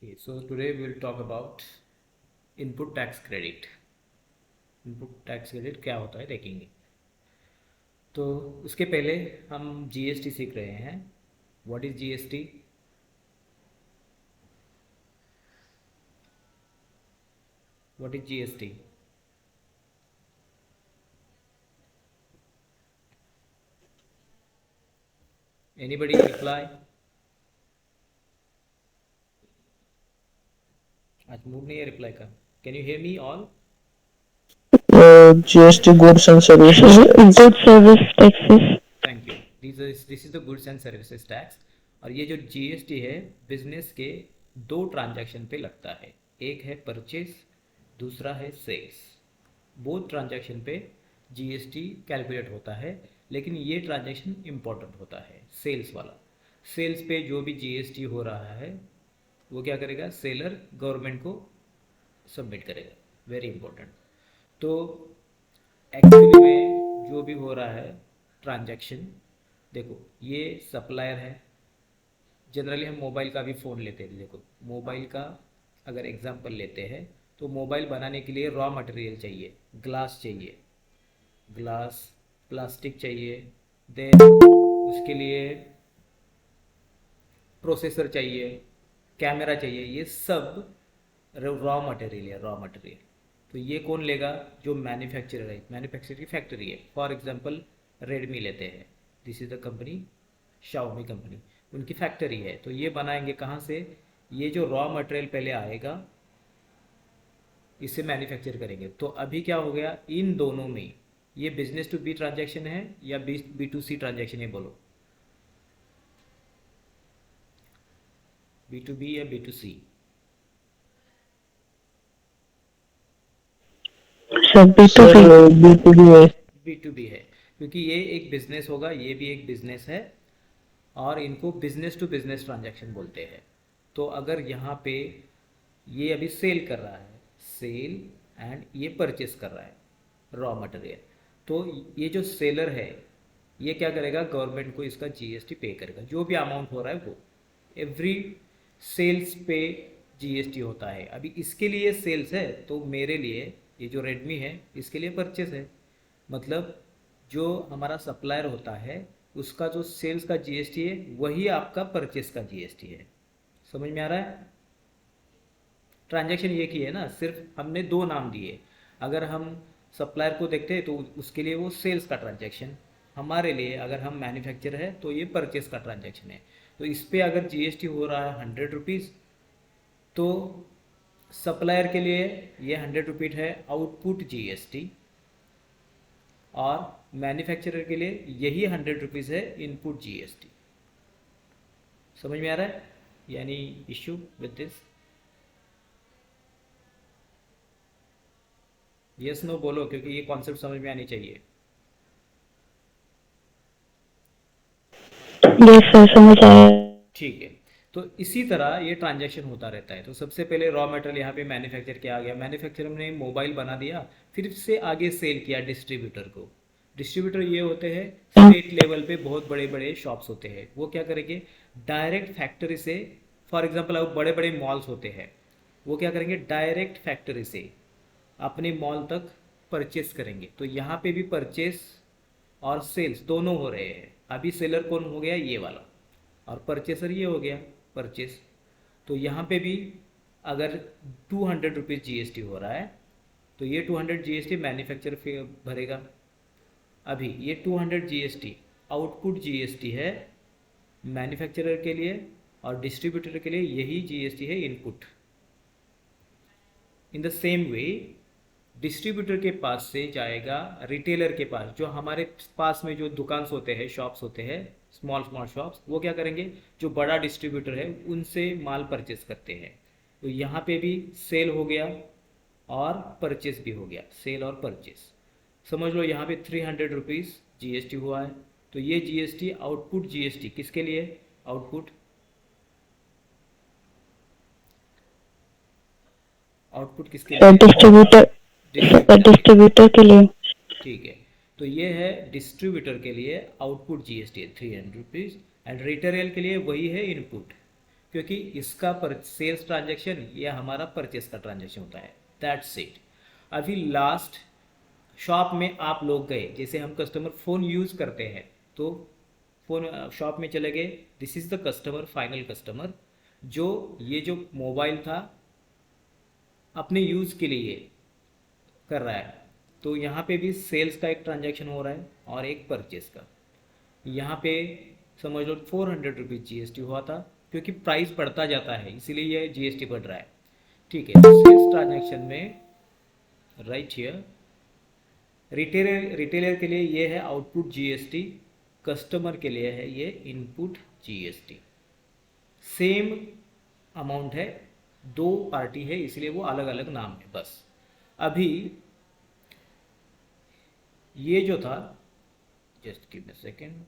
Okay, so today we will talk about input tax credit. Input tax credit क्या होता है देखेंगे। तो उसके पहले हम जीएसटी सीख रहे हैं। What is GST? What is GST? Anybody reply? आज मूड नहीं है रिप्लाई का। Can you hear me all? GST goods and services. Good service taxes. Thank you. This is the goods and services tax. और ये जो GST है business के दो ट्रांजैक्शन पे लगता है। एक है परचेज, दूसरा है सेल्स। बोथ ट्रांजैक्शन पे जीएसटी कैलकुलेट होता है, लेकिन ये ट्रांजैक्शन इम्पॉर्टेंट होता है सेल्स वाला। सेल्स पे जो भी जीएसटी हो रहा है वो क्या करेगा? सेलर गवर्नमेंट को सबमिट करेगा। Very important. तो एक्चुअली में जो भी हो रहा है ट्रांजैक्शन, देखो ये सप्लायर है। जनरली हम मोबाइल का भी फ़ोन लेते हैं। देखो मोबाइल का अगर एग्जांपल लेते हैं तो मोबाइल बनाने के लिए रॉ मटेरियल चाहिए, ग्लास चाहिए, ग्लास, प्लास्टिक चाहिए, देन उसके लिए प्रोसेसर चाहिए, कैमरा चाहिए। ये सब रॉ मटेरियल है, रॉ मटेरियल। तो ये कौन लेगा? जो मैन्युफैक्चरर है, मैन्युफैक्चरर की फैक्ट्री है। फॉर एग्जांपल रेडमी लेते हैं, this is the company, Xiaomi company, उनकी फैक्ट्री है। तो ये बनाएंगे कहाँ से? ये जो रॉ मटेरियल पहले आएगा इसे मैन्युफैक्चर करेंगे। तो अभी क्या हो गया इन दोनों में? ये बिजनेस टू बी ट्रांजैक्शन है या बी टू सी ट्रांजैक्शन है? बोलो, बी टू बी या बी टू सी? सब B2B है। बी टू बी है, क्योंकि ये एक बिजनेस होगा, ये भी एक बिजनेस है, और इनको बिजनेस टू बिजनेस ट्रांजैक्शन बोलते हैं। तो अगर यहाँ पे ये अभी सेल कर रहा है, सेल, एंड ये परचेस कर रहा है रॉ मटेरियल, तो ये जो सेलर है ये क्या करेगा? गवर्नमेंट को इसका जीएसटी पे करेगा, जो भी अमाउंट हो रहा है वो। एवरी सेल्स पे जीएसटी होता है। अभी इसके लिए सेल्स है तो मेरे लिए ये जो रेडमी है इसके लिए परचेस है। मतलब जो हमारा सप्लायर होता है उसका जो सेल्स का जीएसटी है वही आपका परचेस का जीएसटी है। समझ में आ रहा है? ट्रांजैक्शन एक ही है ना, सिर्फ हमने दो नाम दिए। अगर हम सप्लायर को देखते हैं तो उसके लिए वो सेल्स का ट्रांजैक्शन, हमारे लिए अगर हम मैन्युफैक्चर है तो ये परचेस का ट्रांजैक्शन है। तो इस पर अगर जीएसटी हो रहा है 100 रुपीज़, तो सप्लायर के लिए ये 100 रुपीज़ है आउटपुट जीएसटी, और मैन्युफैक्चरर के लिए यही 100 रुपीज़ है इनपुट जीएसटी। समझ में आ रहा है? यानी issue with this? Yes no बोलो, क्योंकि ये कॉन्सेप्ट समझ में आनी चाहिए। यस सर, समझ आया। ठीक है। तो इसी तरह ये ट्रांजैक्शन होता रहता है। तो सबसे पहले रॉ मटेरियल यहाँ पे मैन्युफैक्चर किया गया, मैन्युफैक्चर ने मोबाइल बना दिया, फिर से आगे सेल किया डिस्ट्रीब्यूटर को। डिस्ट्रीब्यूटर ये होते हैं स्टेट लेवल पे, बहुत बड़े बड़े शॉप्स होते हैं। वो क्या करेंगे? डायरेक्ट फैक्ट्री से, फॉर एग्जांपल अब बड़े बड़े मॉल्स होते हैं, वो क्या करेंगे? डायरेक्ट फैक्ट्री से अपने मॉल तक परचेस करेंगे। तो यहाँ पे भी परचेस और सेल्स दोनों हो रहे हैं। अभी सेलर कौन हो गया? ये वाला, और परचेसर ये हो गया परचेस। तो यहाँ पे भी अगर 200 रुपीज़ जीएसटी हो रहा है तो ये 200 जीएसटी मैन्युफैक्चर भरेगा। अभी ये 200 जीएसटी आउटपुट जीएसटी है मैन्युफैक्चरर के लिए, और डिस्ट्रीब्यूटर के लिए यही जीएसटी है input. In the same way distributor के पास से जाएगा रिटेलर के पास। जो हमारे पास में जो दुकान होते हैं, शॉप्स होते हैं, स्मॉल स्मॉल शॉप्स, वो क्या करेंगे? जो बड़ा डिस्ट्रीब्यूटर है उनसे माल परचेस करते हैं। तो यहाँ पे भी सेल हो गया और परचेस भी हो गया, सेल और परचेस। समझ लो यहाँ पे 300 रुपीज़ जीएसटी हुआ है। तो ये जीएसटी आउटपुट जीएसटी किसके लिए? आउटपुट, आउटपुट किसके सर लिए? डिस्ट्रीब्यूटर, सर डिस्ट्रीब्यूटर के लिए। डिस्ट्रीब्यूटर के लिए। ठीक है। तो ये है डिस्ट्रीब्यूटर के लिए आउटपुट जीएसटी है 300 रुपीज़, एंड रिटेलर के लिए वही है इनपुट। क्योंकि इसका सेल्स ट्रांजैक्शन या हमारा परचेस का ट्रांजैक्शन होता है, दैट्स इट। अभी लास्ट शॉप में आप लोग गए, जैसे हम कस्टमर फ़ोन यूज़ करते हैं तो फ़ोन शॉप में चले गए, this is the customer, final customer, जो ये जो मोबाइल था अपने यूज़ के लिए कर रहा है। तो यहाँ पे भी सेल्स का एक ट्रांजैक्शन हो रहा है और एक परचेस का। यहाँ पे समझ लो 400 रुपीज़ GST हुआ था, क्योंकि प्राइस बढ़ता जाता है इसीलिए ये GST बढ़ रहा है। ठीक है, तो सेल्स ट्रांजैक्शन में राइट हियर रिटेलर के लिए ये है आउटपुट GST, कस्टमर के लिए है ये इनपुट GST। सेम अमाउंट है, दो पार्टी है इसलिए वो अलग अलग नाम है बस। अभी ये जो था, just give me second,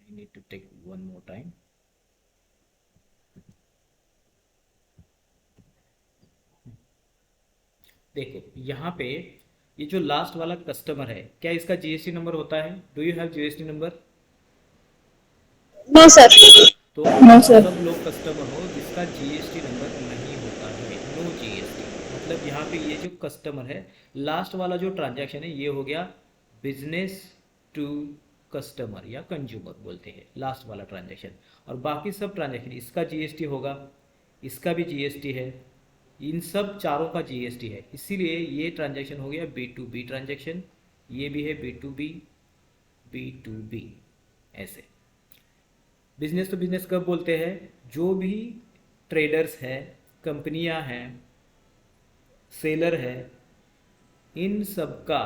I need to take one more time। देखो यहाँ पे ये जो लास्ट वाला कस्टमर है, क्या इसका GST नंबर होता है? Do you have GST number? No, sir. तो No, ऐसा sir. सब लोग कस्टमर हो जिसका GST नंबर नहीं होता है, नो GST। मतलब यहाँ पे ये जो कस्टमर है, लास्ट वाला जो ट्रांजैक्शन है ये हो गया बिजनेस टू कस्टमर या कंज्यूमर बोलते हैं लास्ट वाला ट्रांजैक्शन। और बाकी सब ट्रांजैक्शन, इसका GST होगा, इसका भी GST है, इन सब चारों का GST है, इसीलिए ये ट्रांजैक्शन हो गया B2B ट्रांजैक्शन। ये भी है B2B, B2B ऐसे। बिजनेस टू बिजनेस कब बोलते हैं? जो भी ट्रेडर्स हैं, कंपनियां हैं, सेलर है, इन सब का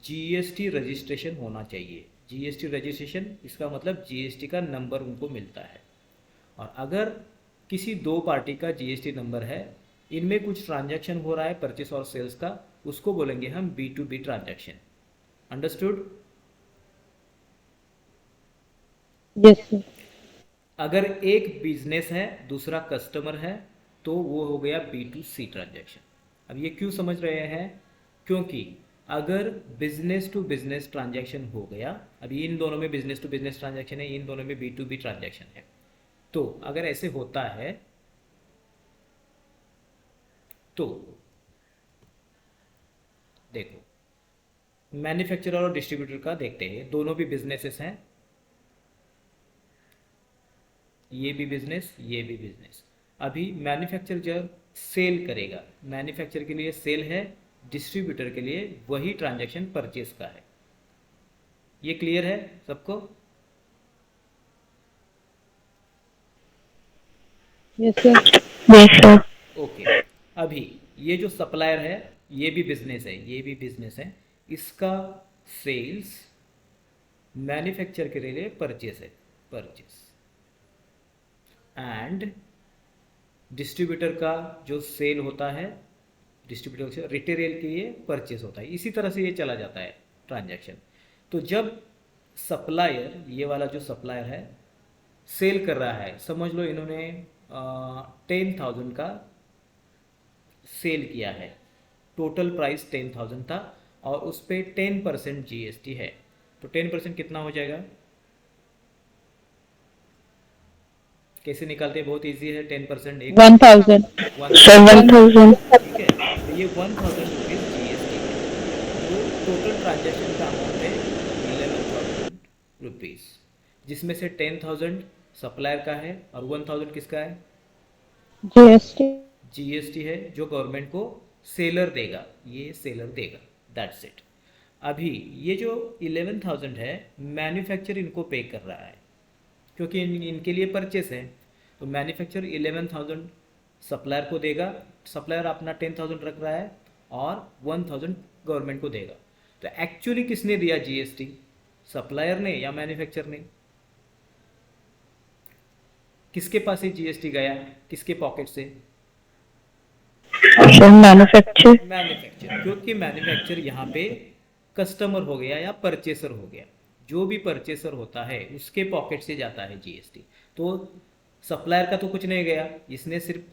GST रजिस्ट्रेशन होना चाहिए। GST रजिस्ट्रेशन इसका मतलब GST का नंबर उनको मिलता है। और अगर किसी दो पार्टी का GST नंबर है, इनमें कुछ ट्रांजैक्शन हो रहा है परचेस और सेल्स का, उसको बोलेंगे हम B2B transaction. Understood? Yes, sir. अगर एक बिजनेस है दूसरा कस्टमर है तो वो हो गया B2C ट्रांजैक्शन। अब ये क्यों समझ रहे हैं? क्योंकि अगर बिजनेस टू बिजनेस ट्रांजैक्शन हो गया, अभी इन दोनों में बिजनेस टू बिजनेस ट्रांजैक्शन है, इन दोनों में B2B ट्रांजैक्शन है, तो अगर ऐसे होता है तो देखो, मैन्युफैक्चरर और डिस्ट्रीब्यूटर का देखते हैं, दोनों भी बिजनेसेस हैं, ये भी बिजनेस, ये भी बिजनेस। अभी मैन्युफैक्चरर जब सेल करेगा, मैन्युफैक्चरर के लिए सेल है, डिस्ट्रीब्यूटर के लिए वही ट्रांजैक्शन परचेस का है। ये क्लियर है सबको? Yes, sir. Yes, sir. Okay. अभी ये जो सप्लायर है ये भी बिजनेस है, ये भी बिजनेस है, इसका सेल्स मैन्युफैक्चर के लिए परचेस है, परचेस। एंड डिस्ट्रीब्यूटर का जो सेल होता है, डिस्ट्रीब्यूटर से रिटेल के लिए परचेस होता है। इसी तरह से ये चला जाता है ट्रांजैक्शन। तो जब सप्लायर, ये वाला जो सप्लायर है सेल कर रहा है, समझ लो इन्होंने 10,000 का सेल किया है, टोटल प्राइस 10,000 था और उस पर 10% GST है, तो 10% कितना हो जाएगा? कैसे निकालते हैं? बहुत इजी है, 10% एक 1,000. Sir, 1,000. ठीक है, तो ये 1,000 रुपीज़ GST है। तो टोटल ट्रांजैक्शन का अमाउंट है 11,000 रुपीज़, जिसमें से 10,000 सप्लायर का है और 1,000 किसका है? GST. GST है जो गवर्नमेंट को सेलर देगा, ये सेलर देगा, दैट्स इट। अभी ये जो 11,000 है मैन्युफैक्चर इनको पे कर रहा है, क्योंकि इनके लिए परचेस है, तो मैन्युफैक्चर 11,000 सप्लायर को देगा, सप्लायर अपना 10,000 रख रहा है और 1,000 गवर्नमेंट को देगा। तो एक्चुअली किसने दिया GST? सप्लायर ने या मैन्युफैक्चर ने? किसके पास ये GST गया, किसके पॉकेट से? Sir, manufacture. मैन्युफैक्चर, क्योंकि मैन्युफैक्चर यहाँ पे कस्टमर हो गया या परचेसर हो गया, जो भी परचेसर होता है उसके पॉकेट से जाता है GST। तो सप्लायर का तो कुछ नहीं गया, इसने सिर्फ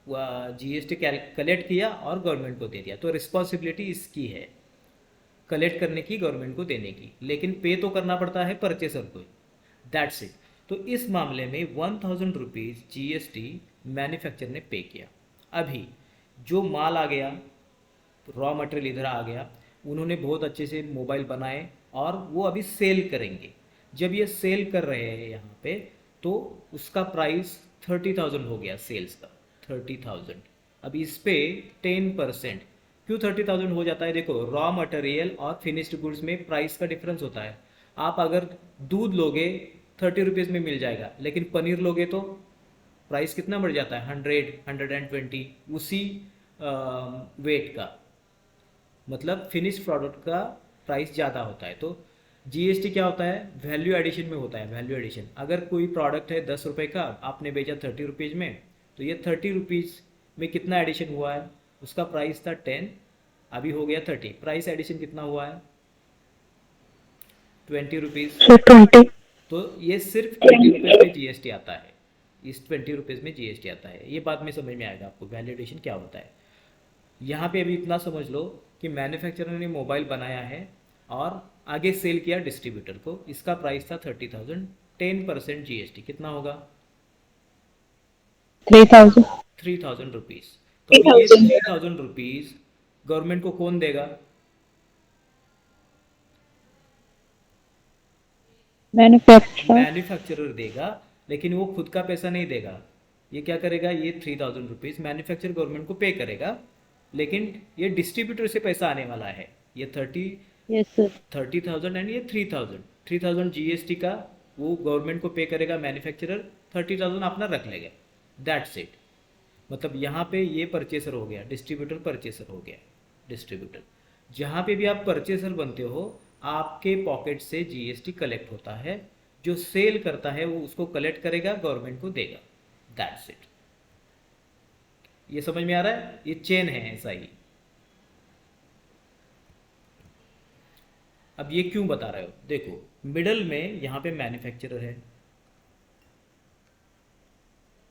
जीएसटी कलेक्ट किया और गवर्नमेंट को दे दिया, तो रिस्पॉन्सिबिलिटी इसकी है कलेक्ट करने की, गवर्नमेंट को देने की, लेकिन पे तो करना पड़ता है परचेसर को। That's it. तो इस मामले में 1000 रुपीज़ जीएसटी मैन्युफैक्चर ने पे किया। अभी जो माल आ गया, रॉ मटेरियल इधर आ गया, उन्होंने बहुत अच्छे से मोबाइल बनाए और वो अभी सेल करेंगे। जब ये सेल कर रहे हैं यहाँ पे, तो उसका प्राइस 30,000 हो गया सेल्स का, 30,000। अब इस पे 10%, क्यों 30,000 हो जाता है? देखो, रॉ मटेरियल और फिनिश्ड गुड्स में प्राइस का डिफरेंस होता है। आप अगर दूध लोगे 30 रुपीज़ में मिल जाएगा, लेकिन पनीर लोगे तो प्राइस कितना बढ़ जाता है, 100, 120, उसी वेट का, मतलब फिनिश प्रोडक्ट का प्राइस ज़्यादा होता है। तो जीएसटी क्या होता है? वैल्यू एडिशन में होता है। वैल्यू एडिशन, अगर कोई प्रोडक्ट है 10 रुपये का, आपने बेचा 30 रुपीज़ में, तो ये 30 रुपीज़ में कितना एडिशन हुआ है? उसका प्राइस था 10, अभी हो गया 30, प्राइस एडिशन कितना हुआ है? 20 रुपीज़। So 20. तो ये सिर्फ 20 रुपीज़ पे जीएसटी आता है, इस 20 रुपीज़ में जीएसटी आता है। ये बात में समझ में आएगा आपको वैल्यू एडिशन क्या होता है। यहाँ पे अभी इतना समझ लो कि मैन्युफैक्चरर ने मोबाइल बनाया है और आगे सेल किया डिस्ट्रीब्यूटर को, इसका प्राइस था 30,000, 10% जीएसटी कितना होगा? 3,000. 3,000 रुपीज़। तो अभी ये 3,000 रुपीज़ गवर्नमेंट को कौन देगा? Manufacturer. मैन्युफैक्चरर देगा, लेकिन वो खुद का पैसा नहीं देगा। ये क्या करेगा? ये 3,000 रुपीज़ मैन्युफैक्चरर गवर्नमेंट को पे करेगा, लेकिन ये डिस्ट्रीब्यूटर से पैसा आने वाला है। ये Yes, sir. 30,000 एंड ये 3,000 जीएसटी का वो गवर्नमेंट को पे करेगा मैन्युफैक्चरर, 30,000 अपना रख लेगा। That's it. मतलब यहाँ पे ये परचेसर हो गया, डिस्ट्रीब्यूटर परचेसर हो गया। डिस्ट्रीब्यूटर, जहाँ पे भी आप परचेसर बनते हो, आपके पॉकेट से जीएसटी कलेक्ट होता है। जो सेल करता है वो उसको कलेक्ट करेगा, गवर्नमेंट को देगा। That's it. ये समझ में आ रहा है? ये चेन है ऐसा ही। अब ये क्यों बता रहे हो? देखो, मिडल में यहाँ पे मैन्युफैक्चरर है,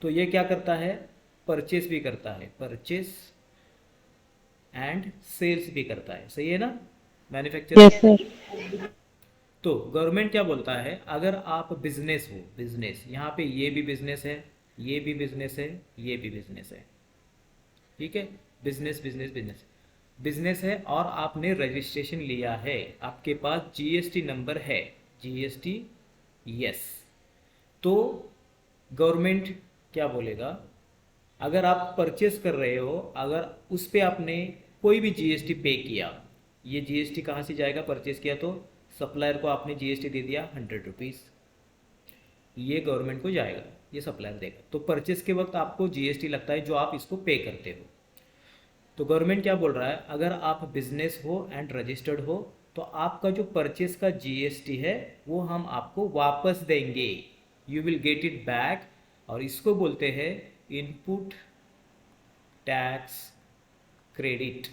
तो ये क्या करता है? परचेस भी करता है, परचेस एंड सेल्स भी करता है, सही है ना? मैन्युफैक्चरर। Yes, sir. तो गवर्नमेंट क्या बोलता है? अगर आप बिजनेस हो, बिजनेस, यहाँ पे ये भी बिजनेस है, ये भी बिजनेस है, ये भी बिजनेस है, ठीक है? बिजनेस बिजनेस बिजनेस बिजनेस है और आपने रजिस्ट्रेशन लिया है, आपके पास जीएसटी नंबर है, जीएसटी, यस। तो गवर्नमेंट क्या बोलेगा? अगर आप परचेस कर रहे हो, अगर उस पे आपने कोई भी जीएसटी पे किया, ये जीएसटी कहाँ से जाएगा? परचेस किया तो सप्लायर को आपने जीएसटी दे दिया 100 रुपीज़, ये गवर्नमेंट को जाएगा, ये सप्लायर देगा। तो परचेस के वक्त आपको जीएसटी लगता है जो आप इसको पे करते हो। तो गवर्नमेंट क्या बोल रहा है? अगर आप बिजनेस हो एंड रजिस्टर्ड हो, तो आपका जो परचेस का जीएसटी है वो हम आपको वापस देंगे, you will get it back. और इसको बोलते हैं इनपुट टैक्स क्रेडिट।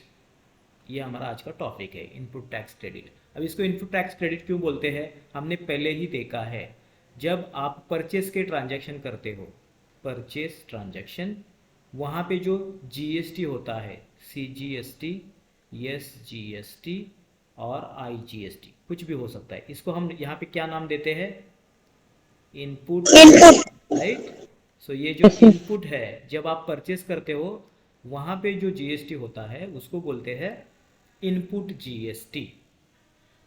ये हमारा आज का टॉपिक है, इनपुट टैक्स क्रेडिट। अब इसको इनपुट टैक्स क्रेडिट क्यों बोलते हैं? हमने पहले ही देखा है, जब आप परचेस के ट्रांजैक्शन करते हो, परचेस ट्रांजैक्शन, वहाँ पे जो जीएसटी होता है, सीजीएसटी, एसजीएसटी और आईजीएसटी, कुछ भी हो सकता है, इसको हम यहाँ पे क्या नाम देते हैं? Input, right? सो ये जो Yes, sir. इनपुट है, जब आप परचेस करते हो, वहाँ पे जो जीएसटी होता है उसको बोलते हैं इनपुट जीएसटी।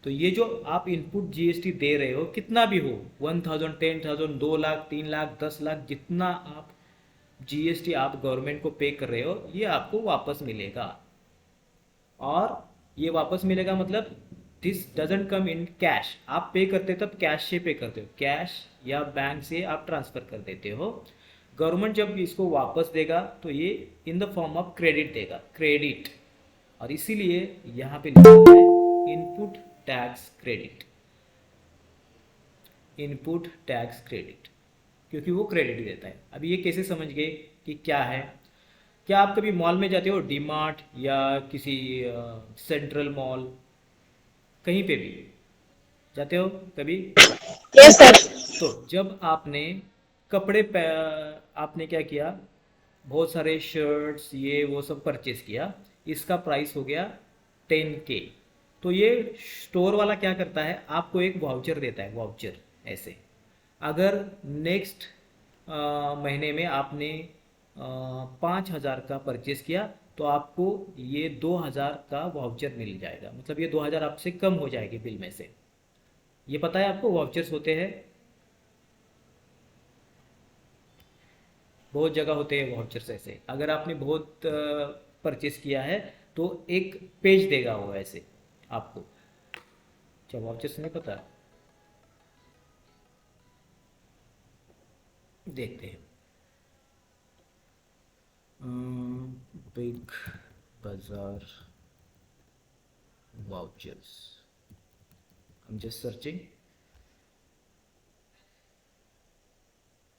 तो ये जो आप इनपुट जीएसटी दे रहे हो, कितना भी हो, 1,000, 10,000, 2 लाख, 3 लाख, 10 लाख, जितना आप जीएसटी आप गवर्नमेंट को पे कर रहे हो, ये आपको वापस मिलेगा। और ये वापस मिलेगा मतलब this doesn't come in cash. आप पे करते तब कैश से पे करते हो, कैश या बैंक से आप ट्रांसफ़र कर देते हो। गवर्नमेंट जब इसको वापस देगा तो ये in the form of credit देगा, क्रेडिट। और इसीलिए यहाँ पे लिखा है input tax credit, input tax credit, क्योंकि वो क्रेडिट देता है। अभी ये कैसे समझ गए कि क्या है? क्या आप कभी मॉल में जाते हो, डी मार्ट या किसी सेंट्रल मॉल, कहीं पे भी जाते हो कभी? Yes, sir. तो जब आपने कपड़े आपने क्या किया, बहुत सारे शर्ट्स ये वो सब परचेस किया, इसका प्राइस हो गया 10K। तो ये स्टोर वाला क्या करता है, आपको एक वाउचर देता है, वाउचर ऐसे। अगर नेक्स्ट महीने में आपने 5,000 का परचेस किया तो आपको ये 2,000 का वाउचर मिल जाएगा, मतलब ये 2,000 आपसे कम हो जाएगी बिल में से। ये पता है आपको वाउचर्स होते हैं, बहुत जगह होते हैं वाउचर्स ऐसे। अगर आपने बहुत परचेस किया है तो एक पेज देगा वो ऐसे आपको। क्या वाउचर्स नहीं पता? देखते हैं। बिग बाजार वाउचर्स, हम जस्ट सर्चिंग।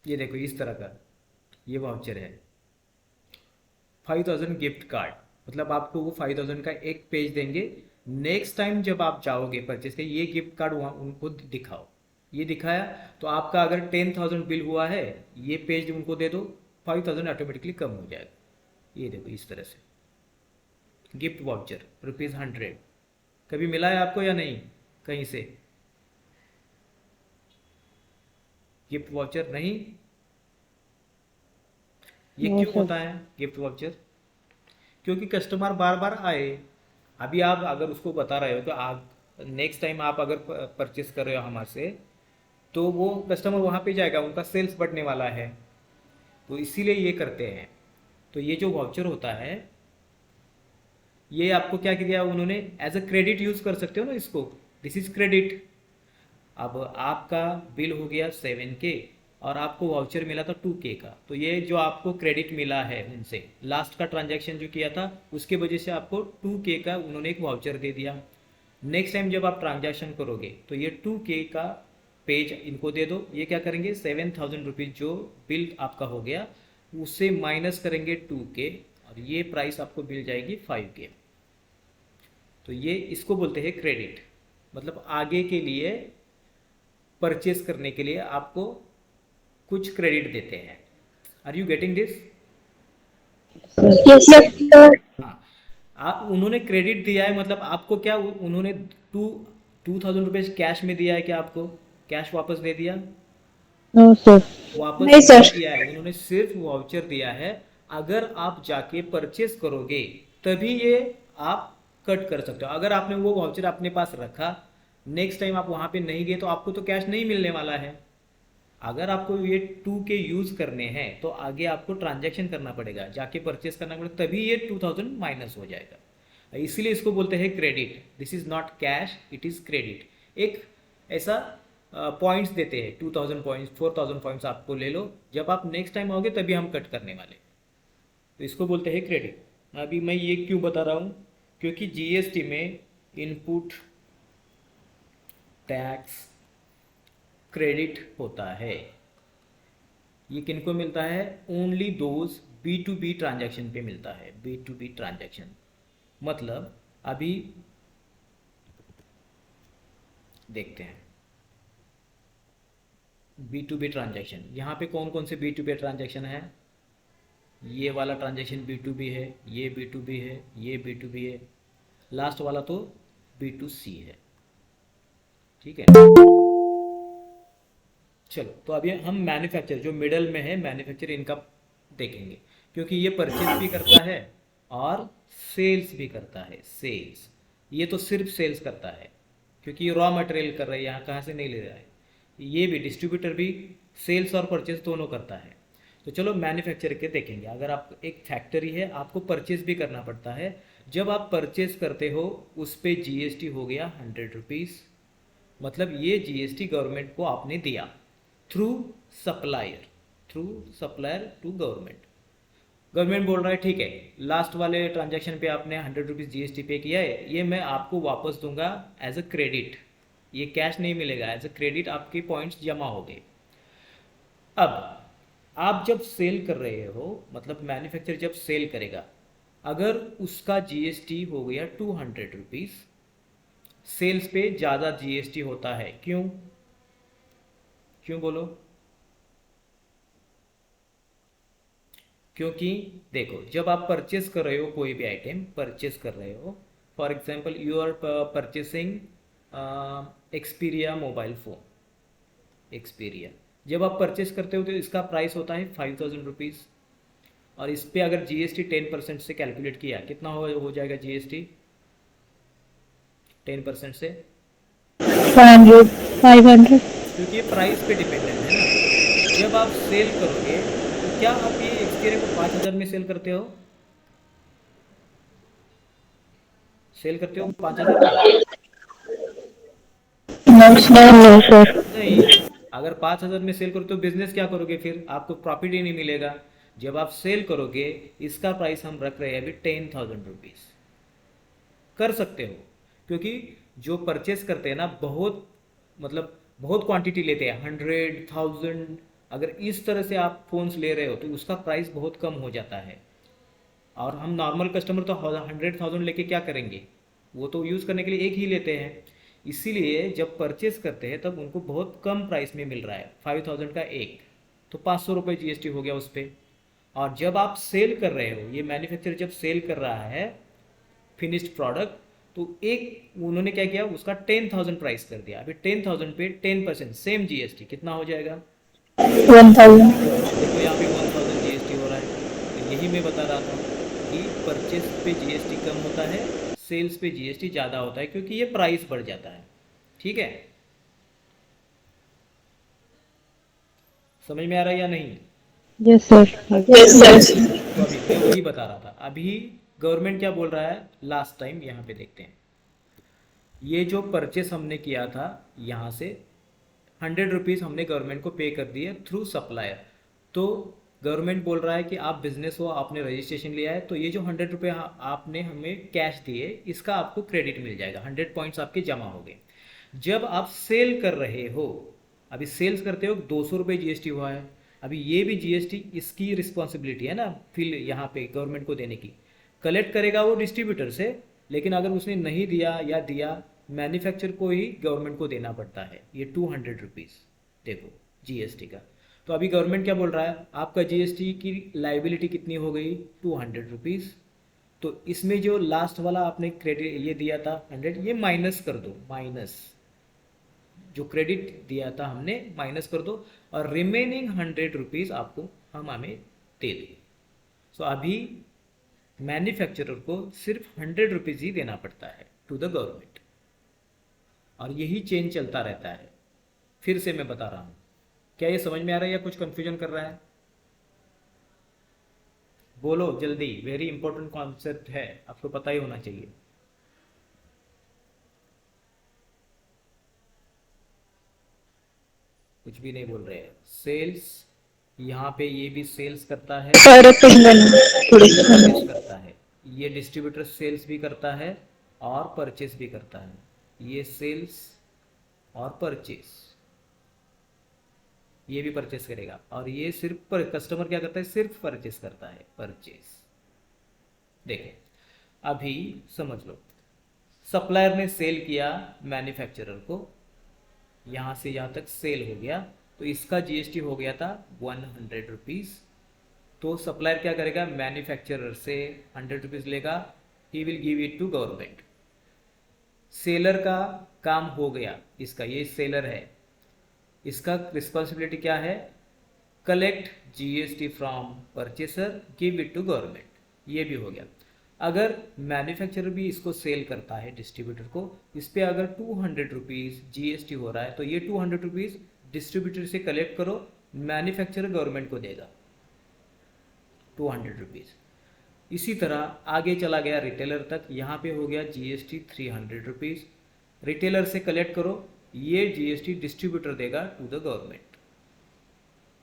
ये देखो इस तरह का ये वाउचर है, 5,000 गिफ्ट कार्ड। मतलब आपको वो 5,000 का एक पेज देंगे। नेक्स्ट टाइम जब आप जाओगे परचेस के, ये गिफ्ट कार्ड वहाँ उनको दिखाओ। ये दिखाया तो आपका अगर 10,000 बिल हुआ है, ये पेज उनको दे दो, 5,000 ऑटोमेटिकली कम हो जाएगा। ये देखो इस तरह से गिफ्ट वाउचर ₹100। कभी मिला है आपको या नहीं कहीं से गिफ्ट वाउचर? नहीं। ये No, क्यों sir. होता है गिफ्ट वाउचर? क्योंकि कस्टमर बार बार आए। अभी आप अगर उसको बता रहे हो तो आप नेक्स्ट टाइम आप अगर परचेस कर रहे हो हमारे से, तो वो कस्टमर वहाँ पे जाएगा, उनका सेल्स बढ़ने वाला है, तो इसीलिए ये करते हैं। तो ये जो वाउचर होता है, ये आपको क्या किया उन्होंने, एज अ क्रेडिट यूज़ कर सकते हो ना इसको, दिस इज क्रेडिट। अब आपका बिल हो गया 7K और आपको वाउचर मिला था 2K का, तो ये जो आपको क्रेडिट मिला है उनसे लास्ट का ट्रांजैक्शन जो किया था उसके वजह से आपको 2K का उन्होंने एक वाउचर दे दिया। नेक्स्ट टाइम जब आप ट्रांजैक्शन करोगे तो ये 2K का पेज इनको दे दो। ये क्या करेंगे, 7,000 रुपीज़ जो बिल आपका हो गया उससे माइनस करेंगे 2K, और ये प्राइस आपको मिल जाएगी 5K। तो ये इसको बोलते हैं क्रेडिट। मतलब आगे के लिए परचेस करने के लिए आपको कुछ क्रेडिट देते हैं। Are you getting this? Yes, sir. हाँ, आप उन्होंने क्रेडिट दिया है मतलब आपको क्या उन्होंने 2,000 रुपये कैश में दिया है क्या, आपको कैश वापस दे दिया? No, sir. वापस नहीं नहीं सर। दिया है, उन्होंने सिर्फ वाउचर दिया है। अगर आप जाके परचेस करोगे तभी ये आप कट कर सकते हो। अगर आपने वो वाउचर अपने पास रखा, नेक्स्ट टाइम आप वहाँ पे नहीं गए तो आपको तो कैश नहीं मिलने वाला है। अगर आपको ये 2K यूज़ करने हैं तो आगे आपको ट्रांजैक्शन करना पड़ेगा, जाके परचेस करना पड़ेगा, तभी ये 2,000 माइनस हो जाएगा। इसीलिए इसको बोलते हैं credit. This is not cash, it is credit. एक ऐसा पॉइंट्स देते हैं, 2,000 पॉइंट्स, 4,000 पॉइंट्स आपको ले लो, जब आप नेक्स्ट टाइम आओगे तभी हम कट करने वाले, तो इसको बोलते हैं क्रेडिट। अभी मैं ये क्यों बता रहा हूँ, क्योंकि GST में इनपुट टैक्स क्रेडिट होता है। ये किनको मिलता है, ओनली दोज B2B ट्रांजैक्शन पे मिलता है। B2B ट्रांजैक्शन मतलब अभी देखते हैं B2B ट्रांजैक्शन, यहाँ पे कौन कौन से B2B ट्रांजैक्शन है। ये वाला ट्रांजैक्शन B2B है, ये B2B है, ये B2B है, लास्ट वाला तो B2C है। ठीक है, चलो तो अभी हम मैन्युफैक्चर जो मिडल में है, मैन्युफैक्चर इनका देखेंगे, क्योंकि ये परचेज भी करता है और सेल्स भी करता है। सेल्स, ये तो सिर्फ सेल्स करता है क्योंकि ये रॉ मटेरियल कर रहा है, यहाँ कहाँ से नहीं ले रहा है। ये भी डिस्ट्रीब्यूटर भी सेल्स और परचेज दोनों करता है। तो चलो मैन्युफैक्चर के देखेंगे। अगर आप एक फैक्ट्री है, आपको परचेज भी करना पड़ता है। जब आप परचेज करते हो उस पर GST हो गया 100 रुपीज़, मतलब ये GST गवर्नमेंट को आपने दिया through supplier, through supplier to government. Government बोल रहा है ठीक है, लास्ट वाले ट्रांजैक्शन पे आपने 100 रुपीज़ GST पे किया है, ये मैं आपको वापस दूंगा एज अ क्रेडिट। ये कैश नहीं मिलेगा, एज अ क्रेडिट आपके पॉइंट्स जमा हो गए। अब आप जब सेल कर रहे हो, मतलब मैन्युफैक्चर जब सेल करेगा, अगर उसका GST हो गया 200 रुपीज़, सेल्स पे ज़्यादा GST होता है। क्यों? क्यों बोलो? क्योंकि देखो, जब आप परचेस कर रहे हो कोई भी आइटम परचेस कर रहे हो, for example you are purchasing Xperia mobile phone, Xperia. जब आप परचेस करते हो तो इसका प्राइस होता है 5000 रुपीज़, और इस पे अगर जीएसटी 10% से कैलकुलेट किया, कितना हो जाएगा जीएसटी 10% से? 500, 500. क्योंकि ये प्राइस पे डिपेंडेंट है ना। जब आप सेल करोगे तो क्या आप ये एक्सपीरिया को 5000 में सेल करते हो? सेल करते हो 5000 में? No, sir. नहीं। अगर 5000 में सेल करो तो बिजनेस क्या करोगे, फिर आपको प्रॉफिट ही नहीं मिलेगा। जब आप सेल करोगे, इसका प्राइस हम रख रहे हैं अभी 10,000 रुपीज़। कर सकते हो, क्योंकि जो परचेस करते हैं ना, बहुत मतलब बहुत क्वांटिटी लेते हैं, 100,000। अगर इस तरह से आप फोन्स ले रहे हो तो उसका प्राइस बहुत कम हो जाता है। और हम नॉर्मल कस्टमर तो 100,000 लेके क्या करेंगे, वो तो यूज़ करने के लिए एक ही लेते हैं। इसीलिए जब परचेस करते हैं तब उनको बहुत कम प्राइस में मिल रहा है, 5000 का एक, तो 500 रुपये जीएसटी हो गया उस पर। और जब आप सेल कर रहे हो, ये मैन्युफैक्चरर जब सेल कर रहा है फिनिश्ड प्रोडक्ट, तो एक उन्होंने क्या किया, उसका 10,000 प्राइस कर दिया। अभी 10,000 पे 10% सेम जीएसटी कितना हो जाएगा? 1000. देखो यहाँ पे 1000 जीएसटी हो रहा है। तो यही मैं बता रहा था कि परचेस पे जीएसटी कम होता है, सेल्स पे जीएसटी ज़्यादा होता है, क्योंकि ये प्राइस बढ़ जाता है। ठीक है, समझ में आ रहा है या नहीं? Yes, sir. तो अभी मैं वही बता रहा था। अभी गवर्नमेंट क्या बोल रहा है, लास्ट टाइम यहाँ पे देखते हैं। ये जो परचेस हमने किया था, यहाँ से 100 रुपीज़ हमने गवर्नमेंट को पे कर दिए थ्रू सप्लायर। तो गवर्नमेंट बोल रहा है कि आप बिजनेस हो, आपने रजिस्ट्रेशन लिया है, तो ये जो 100 रुपये आपने हमें कैश दिए, इसका आपको क्रेडिट मिल जाएगा, 100 पॉइंट्स आपके जमा हो गए। जब आप सेल कर रहे हो, अभी सेल्स करते हो, 200 रुपये जीएसटी हुआ है। अभी ये भी जीएसटी इसकी रिस्पॉन्सिबिलिटी है ना, फिर यहाँ पे गवर्नमेंट को देने की। कलेक्ट करेगा वो डिस्ट्रीब्यूटर से, लेकिन अगर उसने नहीं दिया या दिया, मैन्युफैक्चर को ही गवर्नमेंट को देना पड़ता है ये 200 रुपीज़। देखो जीएसटी का। तो अभी गवर्नमेंट क्या बोल रहा है, आपका जीएसटी की लाइबिलिटी कितनी हो गई, 200 रुपीज़। तो इसमें जो लास्ट वाला आपने क्रेडिट ये दिया था 100, ये माइनस कर दो, माइनस जो क्रेडिट दिया था हमने माइनस कर दो, और रिमेनिंग 100 रुपीज़ आपको हम हमें दे दें। सो अभी मैन्युफैक्चरर को सिर्फ 100 रुपीज़ ही देना पड़ता है टू द गवर्नमेंट, और यही चेंज चलता रहता है। फिर से मैं बता रहा हूँ, क्या ये समझ में आ रहा है या कुछ कंफ्यूजन कर रहा है? बोलो जल्दी, वेरी इंपॉर्टेंट कॉन्सेप्ट है, आपको पता ही होना चाहिए। कुछ भी नहीं बोल रहे हैं। सेल्स, यहाँ पे ये भी सेल्स करता है, Sir, परचेस करता है। ये डिस्ट्रीब्यूटर सेल्स भी करता है और परचेस भी करता है। ये सेल्स और परचेस, ये भी परचेस करेगा। और ये सिर्फ पर कस्टमर क्या करता है, सिर्फ परचेस करता है, परचेस। देखें, अभी समझ लो, सप्लायर ने सेल किया मैन्युफैक्चरर को, यहाँ से यहाँ तक सेल हो गया, तो इसका जीएसटी हो गया था 100 रुपीज़। तो सप्लायर क्या करेगा, मैन्युफैक्चरर से 100 रुपीज़ लेगा, he will give it to government. Seller का काम हो गया, इसका ये सेलर है, इसका रिस्पॉन्सिबिलिटी क्या है, collect GST from purchaser, give it to government. ये भी हो गया। अगर मैन्युफैक्चरर भी इसको सेल करता है डिस्ट्रीब्यूटर को, इस पर अगर 200 रुपीज़ जीएसटी हो रहा है, तो ये 200 रुपीज़ डिस्ट्रीब्यूटर से कलेक्ट करो, मैन्युफैक्चरर गवर्नमेंट को देगा 200 रुपीज़। इसी तरह आगे चला गया रिटेलर तक, यहाँ पे हो गया जीएसटी 300 रुपीज़। रिटेलर से कलेक्ट करो, ये जीएसटी डिस्ट्रीब्यूटर देगा टू द गवर्नमेंट।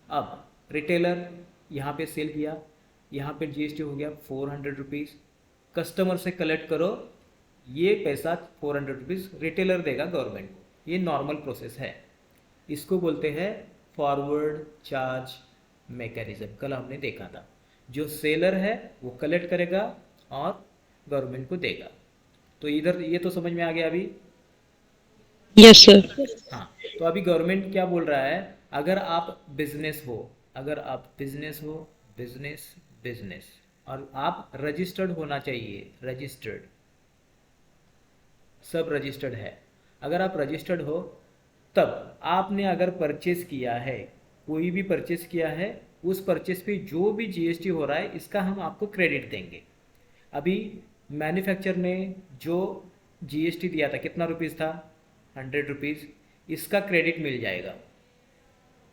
अब रिटेलर यहाँ पे सेल किया, यहाँ पे जीएसटी हो गया 400 रुपीज़। कस्टमर से कलेक्ट करो, ये पैसा 400 रुपीज़ रिटेलर देगा गवर्नमेंट को। ये नॉर्मल प्रोसेस है, इसको बोलते हैं फॉरवर्ड चार्ज मैकेनिज्म। कल हमने देखा था, जो सेलर है वो कलेक्ट करेगा और गवर्नमेंट को देगा। तो इधर ये तो समझ में आ गया अभी? Yes, sir. हाँ। तो अभी गवर्नमेंट क्या बोल रहा है, अगर आप बिजनेस हो, अगर आप बिजनेस हो, बिजनेस बिजनेस, और आप रजिस्टर्ड होना चाहिए, रजिस्टर्ड, सब रजिस्टर्ड है। अगर आप रजिस्टर्ड हो तब आपने अगर परचेस किया है, कोई भी परचेस किया है, उस परचेस पे जो भी जीएसटी हो रहा है इसका हम आपको क्रेडिट देंगे। अभी मैन्युफैक्चर ने जो जीएसटी दिया था कितना रुपीज़ था, 100 रुपीज़, इसका क्रेडिट मिल जाएगा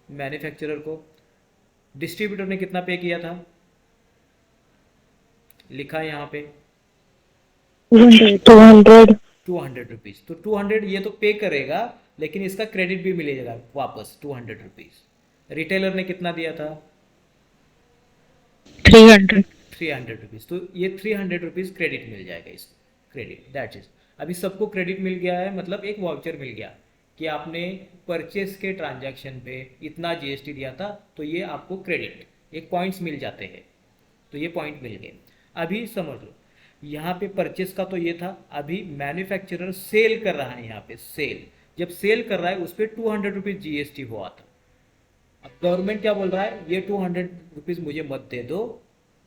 मैन्युफैक्चरर को। डिस्ट्रीब्यूटर ने कितना पे किया था, लिखा है यहाँ पे 200. 200 रुपीज़, तो 200 ये तो पे करेगा, लेकिन इसका क्रेडिट भी मिलेगा वापस 200 रुपीज़। रिटेलर ने कितना दिया था, 300. 300 रुपीज़, तो ये 300 रुपीज़ क्रेडिट मिल जाएगा इसको, क्रेडिट, दैट इज। अभी सबको क्रेडिट मिल गया है, मतलब एक वाउचर मिल गया कि आपने परचेस के ट्रांजैक्शन पे इतना जीएसटी दिया था, तो ये आपको क्रेडिट, एक पॉइंट्स मिल जाते हैं, तो ये पॉइंट मिल गए। अभी समझ लो यहाँ पे परचेस का तो ये था, अभी मैन्युफैक्चरर सेल कर रहा है, यहाँ पे सेल, जब सेल कर रहा है उस पर 200 रुपीज़ जीएसटी हुआ था। अब गवर्नमेंट क्या बोल रहा है, ये 200 रुपीज़ मुझे मत दे दो,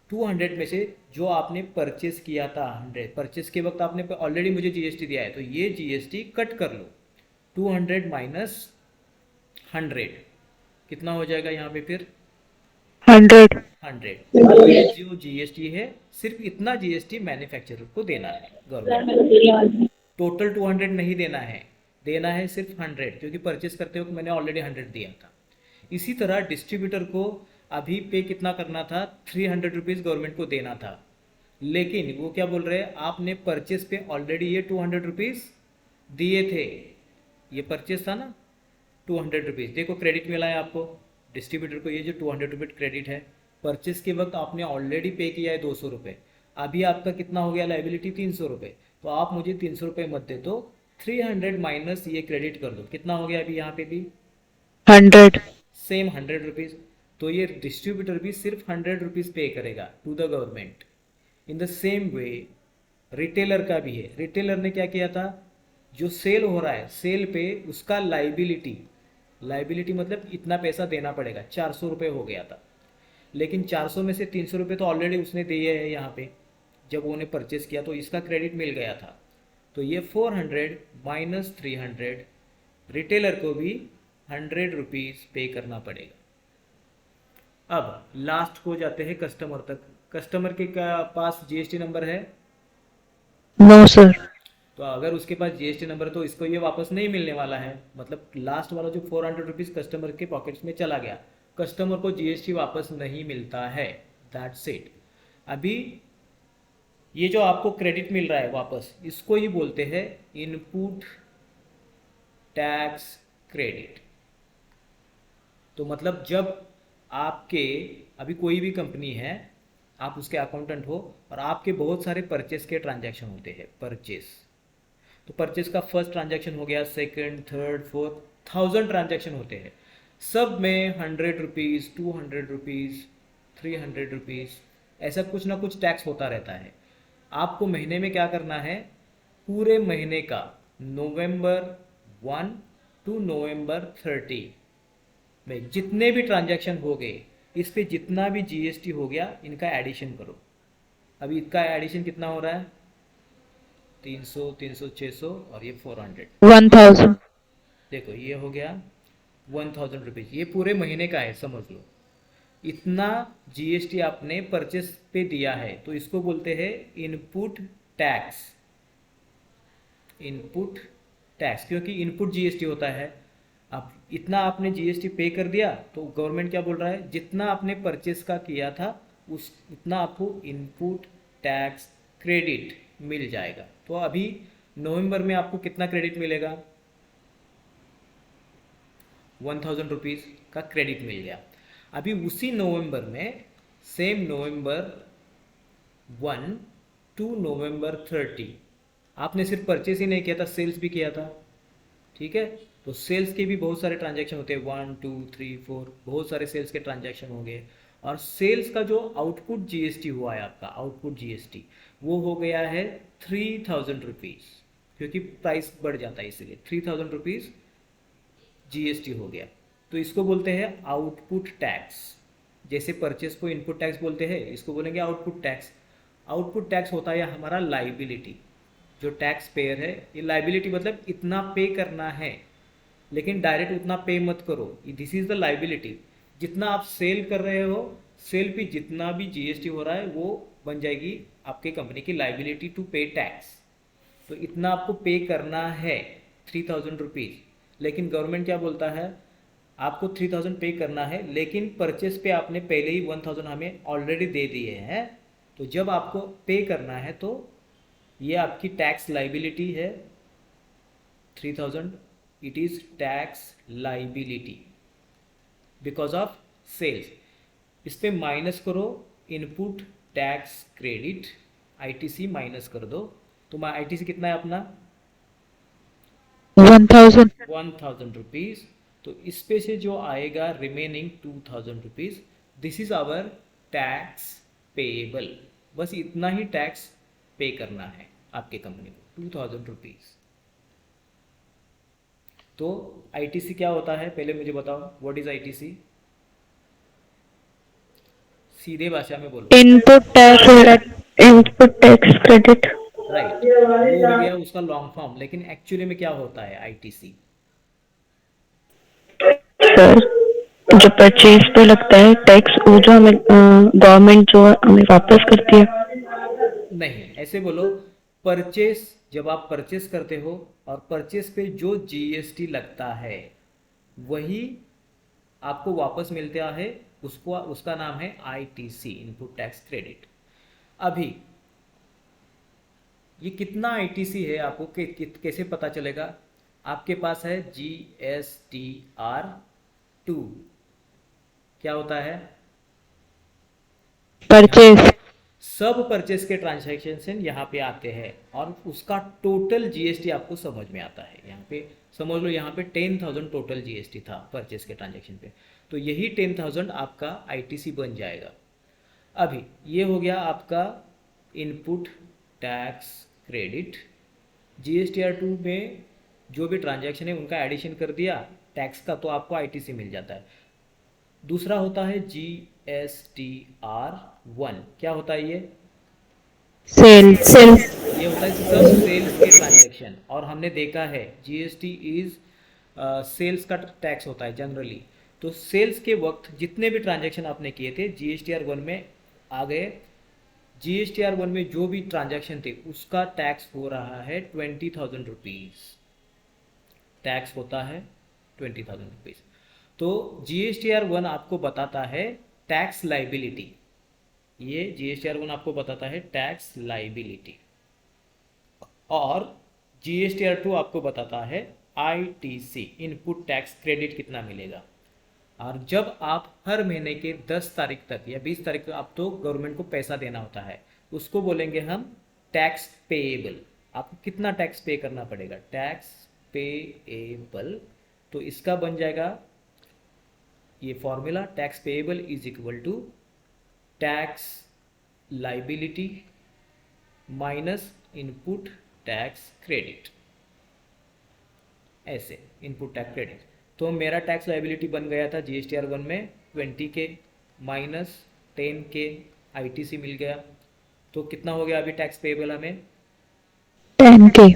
200 में से जो आपने परचेस किया था 100, परचेस के वक्त आपने ऑलरेडी मुझे जीएसटी दिया है, तो ये जीएसटी कट कर लो, 200 माइनस 100 कितना हो जाएगा यहाँ पे फिर 100. 100। ये जो जीएसटी है सिर्फ इतना जीएसटी मैन्युफैक्चरर को देना है गवर्नमेंट, टोटल 200 नहीं देना है, देना है सिर्फ 100, क्योंकि परचेस करते वक्त मैंने ऑलरेडी 100 दिया था। इसी तरह डिस्ट्रीब्यूटर को अभी पे कितना करना था, 300 रुपीज़ गवर्नमेंट को देना था, लेकिन वो क्या बोल रहे हैं, आपने परचेस पे ऑलरेडी ये 200 रुपीज़ दिए थे, ये परचेस था ना 200 रुपीज़, देखो क्रेडिट मिला है आपको डिस्ट्रीब्यूटर को, ये जो 200 रुपीज़ क्रेडिट है, परचेस के वक्त आपने ऑलरेडी पे किया है 200 रुपये, अभी आपका कितना हो गया लाइबिलिटी 300 रुपये, तो आप मुझे 300 रुपये मत दे दो, 300 माइनस ये क्रेडिट कर दो, कितना हो गया अभी यहाँ पे भी 100. Same 100 rupees. तो ये डिस्ट्रीब्यूटर भी सिर्फ 100 रुपीज़ पे करेगा to the government. In the same way retailer का भी है, रिटेलर ने क्या किया था, जो सेल हो रहा है सेल पे उसका लाइबिलिटी, लाइबिलिटी मतलब इतना पैसा देना पड़ेगा, 400 रुपये हो गया था, लेकिन 400 में से 300 रुपये तो ऑलरेडी उसने दिए है यहाँ पे, जब उन्होंने परचेस किया तो इसका क्रेडिट मिल गया था, तो ये 400 माइनस 300, रिटेलर को भी 100 रुपीज़ पे करना पड़ेगा। अब लास्ट को जाते हैं कस्टमर तक। कस्टमर के पास जीएसटी नंबर है, No, sir. तो अगर उसके पास जीएसटी नंबर है तो इसको ये वापस नहीं मिलने वाला है, मतलब लास्ट वाला जो 400 रुपीज़ कस्टमर के पॉकेट्स में चला गया, कस्टमर को जीएसटी वापस नहीं मिलता है, दैट्स इट। अभी ये जो आपको क्रेडिट मिल रहा है वापस, इसको ही बोलते हैं इनपुट टैक्स क्रेडिट। तो मतलब जब आपके, अभी कोई भी कंपनी है, आप उसके अकाउंटेंट हो और आपके बहुत सारे परचेस के ट्रांजैक्शन होते हैं, परचेस, तो परचेस का फर्स्ट ट्रांजैक्शन हो गया, सेकंड, थर्ड, फोर्थ, 1000 ट्रांजैक्शन होते हैं, सब में 100 रुपीज़, 200 रुपीज़, 300 रुपीज़, ऐसा कुछ ना कुछ टैक्स होता रहता है। आपको महीने में क्या करना है, पूरे महीने का नवंबर 1 टू नवंबर 30 में जितने भी ट्रांजैक्शन हो गए, इस पे जितना भी जीएसटी हो गया इनका एडिशन करो। अभी इसका एडिशन कितना हो रहा है, 300, 300, 600 और ये 400, 1000. देखो ये हो गया 1000 रुपीज़, ये पूरे महीने का है, समझ लो इतना जीएसटी आपने परचेस पे दिया है, तो इसको बोलते हैं इनपुट टैक्स, इनपुट टैक्स, क्योंकि इनपुट जीएसटी होता है। अब इतना आपने जीएसटी पे कर दिया, तो गवर्नमेंट क्या बोल रहा है, जितना आपने परचेस का किया था उस उतना आपको इनपुट टैक्स क्रेडिट मिल जाएगा। तो अभी नवंबर में आपको कितना क्रेडिट मिलेगा, 1000 रुपीज़ का क्रेडिट मिल गया। अभी उसी नवंबर में, सेम नवंबर 1 टू नवंबर 30, आपने सिर्फ परचेस ही नहीं किया था, सेल्स भी किया था, ठीक है, तो सेल्स के भी बहुत सारे ट्रांजैक्शन होते हैं, 1 2 3 4, बहुत सारे सेल्स के ट्रांजैक्शन होंगे, और सेल्स का जो आउटपुट जीएसटी हुआ है आपका, आउटपुट जीएसटी वो हो गया है 3000 रुपीज़, क्योंकि प्राइस बढ़ जाता है इसलिए 3000 रुपीज़ जीएसटी हो गया, तो इसको बोलते हैं आउटपुट टैक्स। जैसे परचेस को इनपुट टैक्स बोलते हैं, इसको बोलेंगे आउटपुट टैक्स। आउटपुट टैक्स होता है हमारा लाइबिलिटी। जो टैक्स पेयर है, ये लाइबिलिटी मतलब इतना पे करना है, लेकिन डायरेक्ट उतना पे मत करो, दिस इज द लाइबिलिटी। जितना आप सेल कर रहे हो, सेल पे जितना भी जीएसटी हो रहा है वो बन जाएगी आपके कंपनी की लाइबिलिटी टू पे टैक्स। तो इतना आपको पे करना है 3000 रुपीज़। लेकिन गवर्नमेंट क्या बोलता है, आपको 3000 पे करना है, लेकिन परचेस पे आपने पहले ही 1000 हमें ऑलरेडी दे दिए हैं। तो जब आपको पे करना है तो ये आपकी टैक्स लाइबिलिटी है 3000, it is tax liability because of sales. इस पे माइनस करो input tax credit, ITC minus कर दो। तो आईटीसी कितना है अपना 1000. 1000 रुपीज़। तो इस पे से जो आएगा remaining 2000 rupees, this is our tax payable. बस इतना ही टैक्स पे करना है आपके कंपनी को 2000 रुपीज़। तो आईटीसी क्या होता है पहले मुझे बताओ, व्हाट इज आईटीसी? सीधे भाषा में बोलो। Input tax credit. राइट, वो हो गया उसका लॉन्ग फॉर्म, लेकिन एक्चुअली में क्या होता है आईटीसी? सर, जो परचेज पे लगता है टैक्स, वो जो हमें गवर्नमेंट जो हमें वापस करती है. नहीं, ऐसे बोलो, परचेस, जब आप परचेस करते हो और परचेस पे जो जीएसटी लगता है वही आपको वापस मिलता है, उसको उसका नाम है आईटीसी, इनपुट टैक्स क्रेडिट। अभी ये कितना आईटीसी है आपको कैसे पता चलेगा? आपके पास है GSTR2। क्या होता है? परचेज. सब परचेस के ट्रांजैक्शन यहाँ पे आते हैं और उसका टोटल जीएसटी आपको समझ में आता है। यहाँ पे समझ लो, यहाँ पे 10,000 टोटल जीएसटी था परचेस के ट्रांजैक्शन पे, तो यही 10,000 आपका आईटीसी बन जाएगा। अभी ये हो गया आपका इनपुट टैक्स क्रेडिट। GSTR2 में जो भी ट्रांजैक्शन है उनका एडिशन कर दिया टैक्स का, तो आपको आईटीसी मिल जाता है। दूसरा होता है GSTR1। क्या होता है ये? सेल. ये होता है सब सेल्स के ट्रांजैक्शन, और हमने देखा है जीएसटी इज सेल्स का टैक्स होता है जनरली। तो सेल्स के वक्त जितने भी ट्रांजैक्शन आपने किए थे GSTR1 में आ गए। GSTR1 में जो भी ट्रांजैक्शन थे उसका टैक्स हो रहा है 20,000 रुपीज़। टैक्स होता है 20,000 रुपीज़। तो GSTR1 आपको बताता है टैक्स लाइबिलिटी। ये GSTR1 आपको बताता है टैक्स लाइबिलिटी, और GSTR2 आपको बताता है आईटीसी, इनपुट टैक्स क्रेडिट कितना मिलेगा। और जब आप हर महीने के 10 तारीख तक या 20 तारीख तक आप तो गवर्नमेंट को पैसा देना होता है, उसको बोलेंगे हम टैक्स पेएबल। आपको कितना टैक्स पे करना पड़ेगा, टैक्स पेएबल। तो इसका बन जाएगा ये formula, tax payable is equal to tax liability minus input tax credit. ऐसे इनपुट टैक्स क्रेडिट। तो मेरा टैक्स लाइबिलिटी बन गया था GSTR1 में 20K माइनस 10K आईटीसी मिल गया। तो कितना हो गया अभी टैक्स पेएबल हमें? 10K.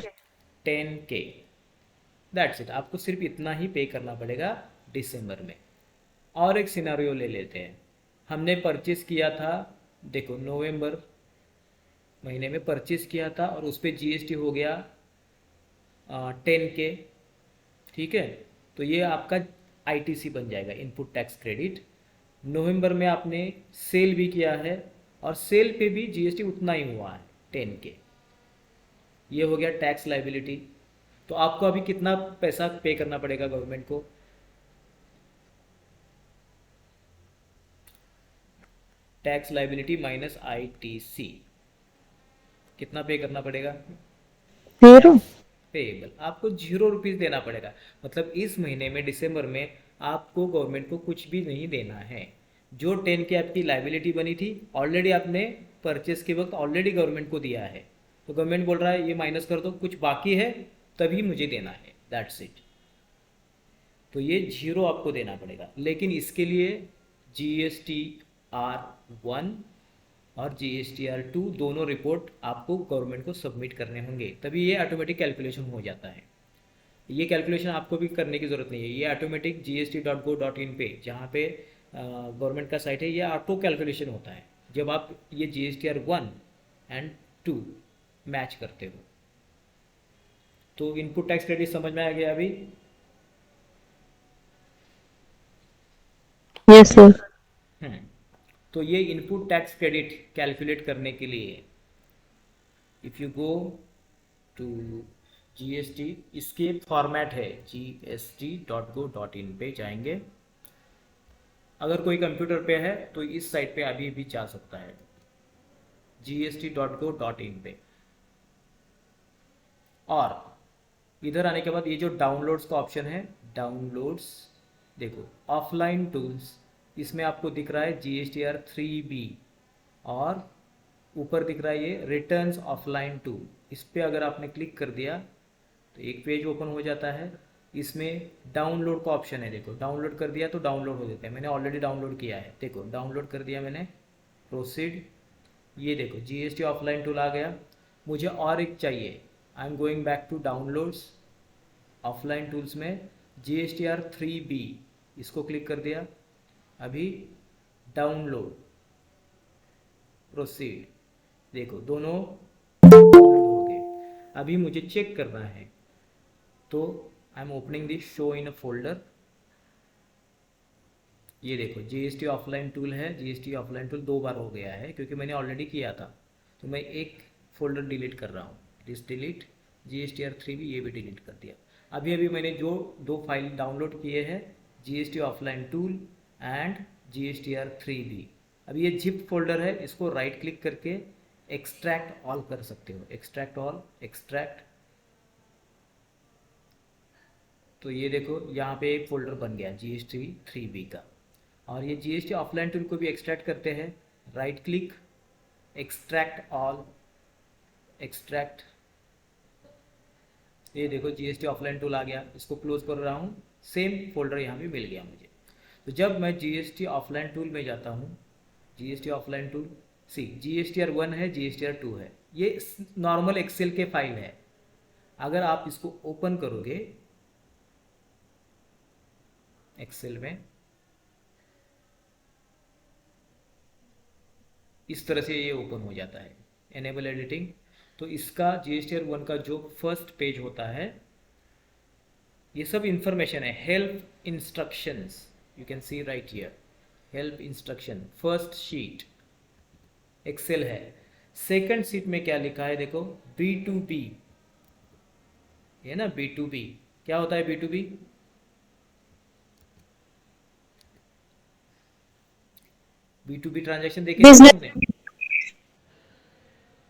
10K। That's it. आपको सिर्फ इतना ही पे करना पड़ेगा दिसंबर में। और एक सिनेरियो ले लेते हैं। हमने परचेस किया था, देखो नवंबर महीने में परचेस किया था और उस पर जीएसटी हो गया 10K। ठीक है, तो ये आपका आईटीसी बन जाएगा, इनपुट टैक्स क्रेडिट। नवंबर में आपने सेल भी किया है और सेल पे भी जीएसटी उतना ही हुआ है 10K। ये हो गया टैक्स लाइबिलिटी। तो आपको अभी कितना पैसा पे करना पड़ेगा गवर्नमेंट को? टैक्स लाइबिलिटी माइनस आईटीसी, कितना पे करना पड़ेगा? 0. पेएबल आपको 0 रुपीज़ देना पड़ेगा। मतलब इस महीने में दिसंबर में आपको गवर्नमेंट को कुछ भी नहीं देना है। जो 10K आपकी लाइबिलिटी बनी थी ऑलरेडी आपने परचेस के वक्त ऑलरेडी गवर्नमेंट को दिया है, तो गवर्नमेंट बोल रहा है ये माइनस कर दो, कुछ बाकी है तभी मुझे देना है, दैट्स इट। तो ये 0 आपको देना पड़ेगा। लेकिन इसके लिए GSTR 1 और GSTR 2 दोनों रिपोर्ट आपको गवर्नमेंट को सबमिट करने होंगे, तभी ये ऑटोमेटिक कैलकुलेशन हो जाता है। ये कैलकुलेशन आपको भी करने की ज़रूरत नहीं है, ये ऑटोमेटिक gst.go.in पे, जहाँ पे गवर्नमेंट का साइट है, ये ऑटो कैलकुलेशन होता है जब आप ये GSTR 1 एंड 2 मैच करते हो। तो इनपुट टैक्स क्रेडिट समझ में आ गया अभी? Yes sir. हम्म। तो ये इनपुट टैक्स क्रेडिट कैलकुलेट करने के लिए if you go to GST, इसके फॉर्मेट है gst.go.in पे जाएंगे। अगर कोई कंप्यूटर पे है तो इस साइट पे अभी भी जा सकता है, gst.go.in पे। और इधर आने के बाद ये जो डाउनलोड्स का ऑप्शन है, डाउनलोड्स देखो, ऑफलाइन टूल्स, इसमें आपको दिख रहा है GSTR 3B और ऊपर दिख रहा है ये रिटर्न्स ऑफलाइन टूल। इस पर अगर आपने क्लिक कर दिया तो एक पेज ओपन हो जाता है। इसमें डाउनलोड का ऑप्शन है, देखो डाउनलोड कर दिया तो डाउनलोड हो जाता है। मैंने ऑलरेडी डाउनलोड किया है, देखो डाउनलोड कर दिया मैंने, प्रोसीड। ये देखो GST ऑफलाइन टूल आ गया। मुझे और एक चाहिए, I am going back to downloads, offline tools में GSTR 3B, इसको क्लिक कर दिया, अभी डाउनलोड, प्रोसीड। देखो दोनों डाउनलोड हो गए। अभी मुझे चेक करना है तो I am opening this show in a folder. ये देखो GST ऑफलाइन टूल है, GST ऑफलाइन टूल 2 बार हो गया है क्योंकि मैंने ऑलरेडी किया था, तो मैं एक फोल्डर डिलीट कर रहा हूँ, दिस डिलीट, GSTR 3B ये भी डिलीट कर दिया। अभी अभी मैंने जो 2 फाइल डाउनलोड किए हैं, GST offline tool and GSTR 3B, अभी ये जिप फोल्डर है, इसको राइट क्लिक करके एक्सट्रैक्ट ऑल कर सकते हो, एक्सट्रैक्ट ऑल, एक्सट्रैक्ट। तो ये देखो यहाँ पे एक फोल्डर बन गया GST 3B का। और ये GST ऑफलाइन टूल को भी एक्सट्रैक्ट करते हैं, right click, extract all, extract. ये देखो GST ऑफलाइन टूल आ गया, इसको क्लोज कर रहा हूँ, सेम फोल्डर यहाँ भी मिल गया मुझे। तो जब मैं GST ऑफलाइन टूल में जाता हूँ, GST ऑफलाइन टूल, सी GSTR 1 है, GSTR 2 है, ये नॉर्मल एक्सेल के फाइल है। अगर आप इसको ओपन करोगे एक्सेल में, इस तरह से ये ओपन हो जाता है, एनेबल एडिटिंग। तो इसका GSTR 1 का जो फर्स्ट पेज होता है, ये सब इंफॉर्मेशन है, help instructions, you can see right here, help instruction, first sheet excel है। सेकंड शीट में क्या लिखा है देखो, B2B है ना, B2B क्या होता है, B2B B2B ट्रांजैक्शन देखे थे तुमने,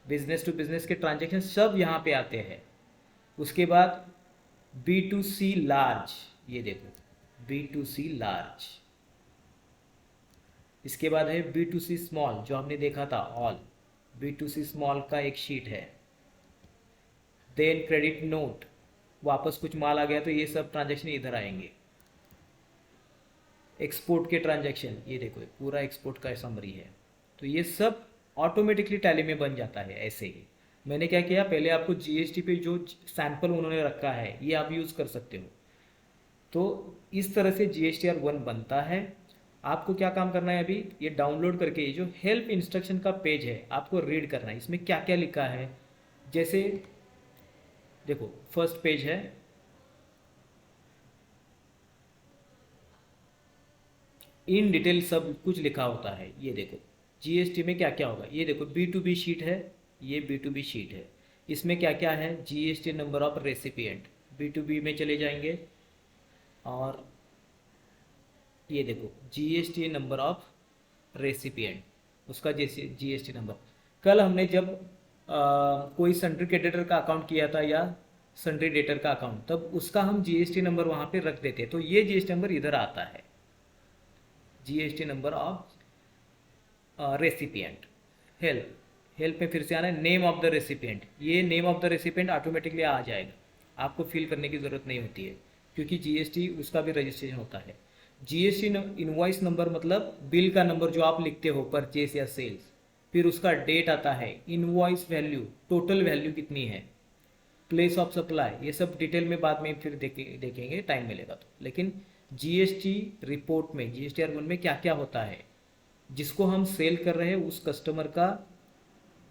बिजनेस टू बिजनेस के ट्रांजैक्शन सब यहाँ पे आते हैं। उसके बाद B2C लार्ज, ये देखो B2C लार्ज। इसके बाद है B2C स्मॉल, जो हमने देखा था ऑल, B2C स्मॉल का एक शीट है। देन क्रेडिट नोट, वापस कुछ माल आ गया तो ये सब ट्रांजैक्शन इधर आएंगे। एक्सपोर्ट के ट्रांजैक्शन, ये देखो पूरा एक्सपोर्ट का समरी है। तो ये सब ऑटोमेटिकली टैली में बन जाता है। ऐसे ही मैंने क्या किया, पहले आपको GST पे जो सैंपल उन्होंने रखा है ये आप यूज़ कर सकते हो। तो इस तरह से GSTR 1 बनता है। आपको क्या काम करना है, अभी ये डाउनलोड करके ये जो हेल्प इंस्ट्रक्शन का पेज है आपको रीड करना है, इसमें क्या क्या लिखा है। जैसे देखो फर्स्ट पेज है, इन डिटेल सब कुछ लिखा होता है। ये देखो GST में क्या क्या होगा, ये देखो B2B शीट है, ये B2B शीट है, इसमें क्या क्या है, GST number of recipient, B2B में चले जाएंगे और ये देखो GST नंबर ऑफ रेसिपिएंट, उसका जैसे GST नंबर। कल हमने जब कोई सन्ड्री क्रेडिटर का अकाउंट किया था या सन्ड्री डेटर का अकाउंट, तब उसका हम GST नंबर वहाँ पे रख देते, तो ये GST नंबर इधर आता है, GST number of recipient. Help में फिर से आना है, नेम ऑफ द रेसिपिएंट, ये name of the recipient automatically आ जाएगा, आपको फिल करने की ज़रूरत नहीं होती है क्योंकि GST उसका भी रजिस्ट्रेशन होता है। जीएसटी इनवॉइस नंबर मतलब बिल का नंबर जो आप लिखते हो परचेस या सेल्स, फिर उसका डेट आता है, इनवॉइस वैल्यू, टोटल वैल्यू कितनी है, प्लेस ऑफ सप्लाई, ये सब डिटेल में बाद में फिर देखेंगे टाइम मिलेगा तो। लेकिन जीएसटी रिपोर्ट में जीएसटीआर 1 में क्या क्या होता है, जिसको हम सेल कर रहे हैं उस कस्टमर का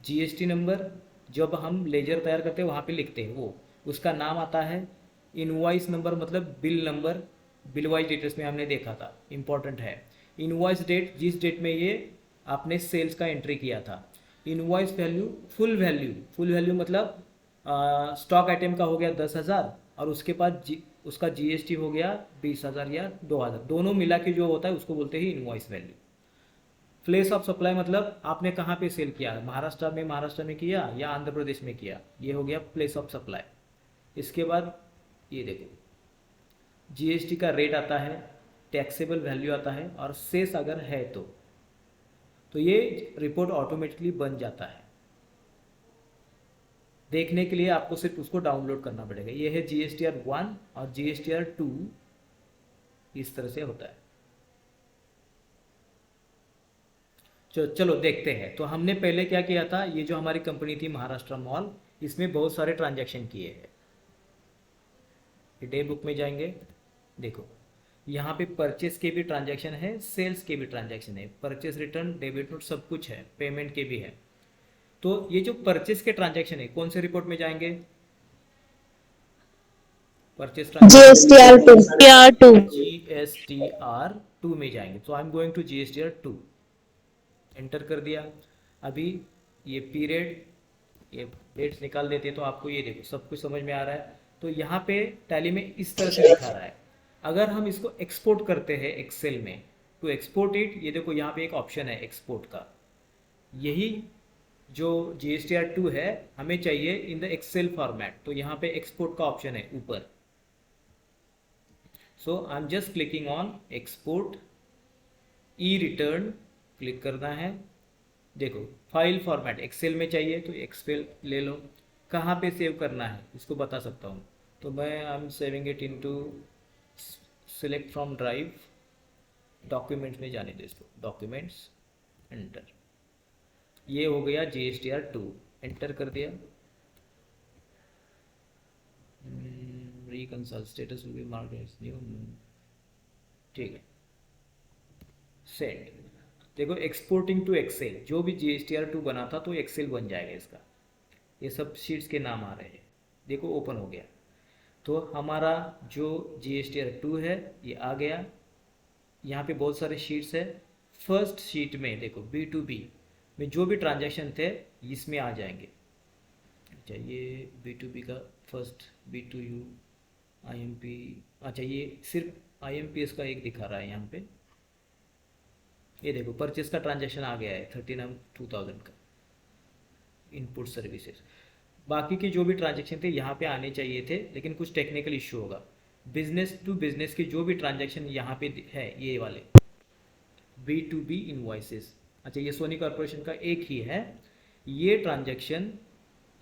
जीएसटी नंबर जब हम लेजर तैयार करते हैं वहाँ पे लिखते हैं, वो उसका नाम आता है। इनवॉइस नंबर मतलब bill number, bill wise details में हमने देखा था, इम्पॉर्टेंट है। इनवॉइस डेट, जिस डेट में ये आपने सेल्स का एंट्री किया था। Invoice value, full value, full value मतलब स्टॉक आइटम का हो गया 10,000 और उसके बाद उसका जीएसटी हो गया 20,000 या 2,000, दोनों मिला के जो होता है उसको बोलते हैं invoice value. Place of supply मतलब आपने कहाँ पे सेल किया, महाराष्ट्र में किया या आंध्र प्रदेश में किया, ये हो गया प्लेस ऑफ सप्लाई। इसके बाद ये देखो जीएसटी का रेट आता है, टैक्सेबल वैल्यू आता है और सेस अगर है तो ये रिपोर्ट ऑटोमेटिकली बन जाता है। देखने के लिए आपको सिर्फ उसको डाउनलोड करना पड़ेगा। ये है जीएसटीआर 1 और जीएसटीआर 2, इस तरह से होता है। चलो देखते हैं। तो हमने पहले क्या किया था, ये जो हमारी कंपनी थी महाराष्ट्र मॉल, इसमें बहुत सारे ट्रांजैक्शन किए हैं। डे बुक में जाएंगे, देखो यहाँ पे परचेस के भी ट्रांजैक्शन है, सेल्स के भी ट्रांजैक्शन है, परचेस रिटर्न, डेबिट नोट, सब कुछ है, पेमेंट के भी है। तो ये जो परचेस के ट्रांजैक्शन है कौन से रिपोर्ट में जाएंगे, परचेस GSTR2 जीएसटीआर 2 में जाएंगे। तो I am going to GSTR 2, enter कर दिया। अभी ये पीरियड, ये डेट्स निकाल देते हैं तो आपको ये देखो सब कुछ समझ में आ रहा है। तो यहाँ पे टैली में इस तरह से दिखा रहा है। अगर हम इसको एक्सपोर्ट करते हैं एक्सेल में, तो एक्सपोर्ट इट, ये देखो यहाँ पे एक ऑप्शन है एक्सपोर्ट का। यही जो GSTR2 है हमें चाहिए इन द एक्सेल फॉर्मेट, तो यहाँ पे एक्सपोर्ट का ऑप्शन है ऊपर। So I am just clicking on export, e return click करना है। देखो फाइल फॉर्मेट एक्सेल में चाहिए तो एक्सेल ले लो। कहाँ पे सेव करना है इसको बता सकता हूँ, तो मैं I am saving it into, select from drive, documents में जाने दो इसको, डॉक्यूमेंट्स, एंटर। ये हो गया GSTR2, एंटर कर दिया। Reconcile status will be marked as new, ठीक है, सेंड। देखो एक्सपोर्टिंग टू एक्सेल, जो भी GSTR2 बना था तो एक्सेल बन जाएगा इसका। ये सब शीट्स के नाम आ रहे हैं, देखो ओपन हो गया। तो हमारा जो GSTR2 है ये आ गया। यहाँ पे बहुत सारे शीट्स है। फर्स्ट शीट में देखो B2B में जो भी ट्रांजैक्शन थे इसमें आ जाएंगे। अच्छा ये B2B का फर्स्ट, B2U, IMP, अच्छा ये सिर्फ IMPS का एक दिखा रहा है यहाँ पे। ये देखो परचेस का ट्रांजैक्शन आ गया है 39,000 का, इनपुट सर्विसेज। बाकी के जो भी ट्रांजैक्शन थे यहाँ पे आने चाहिए थे, लेकिन कुछ टेक्निकल इश्यू होगा। बिजनेस टू बिजनेस के जो भी ट्रांजैक्शन यहाँ पे है, ये वाले B2B इनवॉइसेस, अच्छा ये सोनी कॉर्पोरेशन का एक ही है, ये ट्रांजैक्शन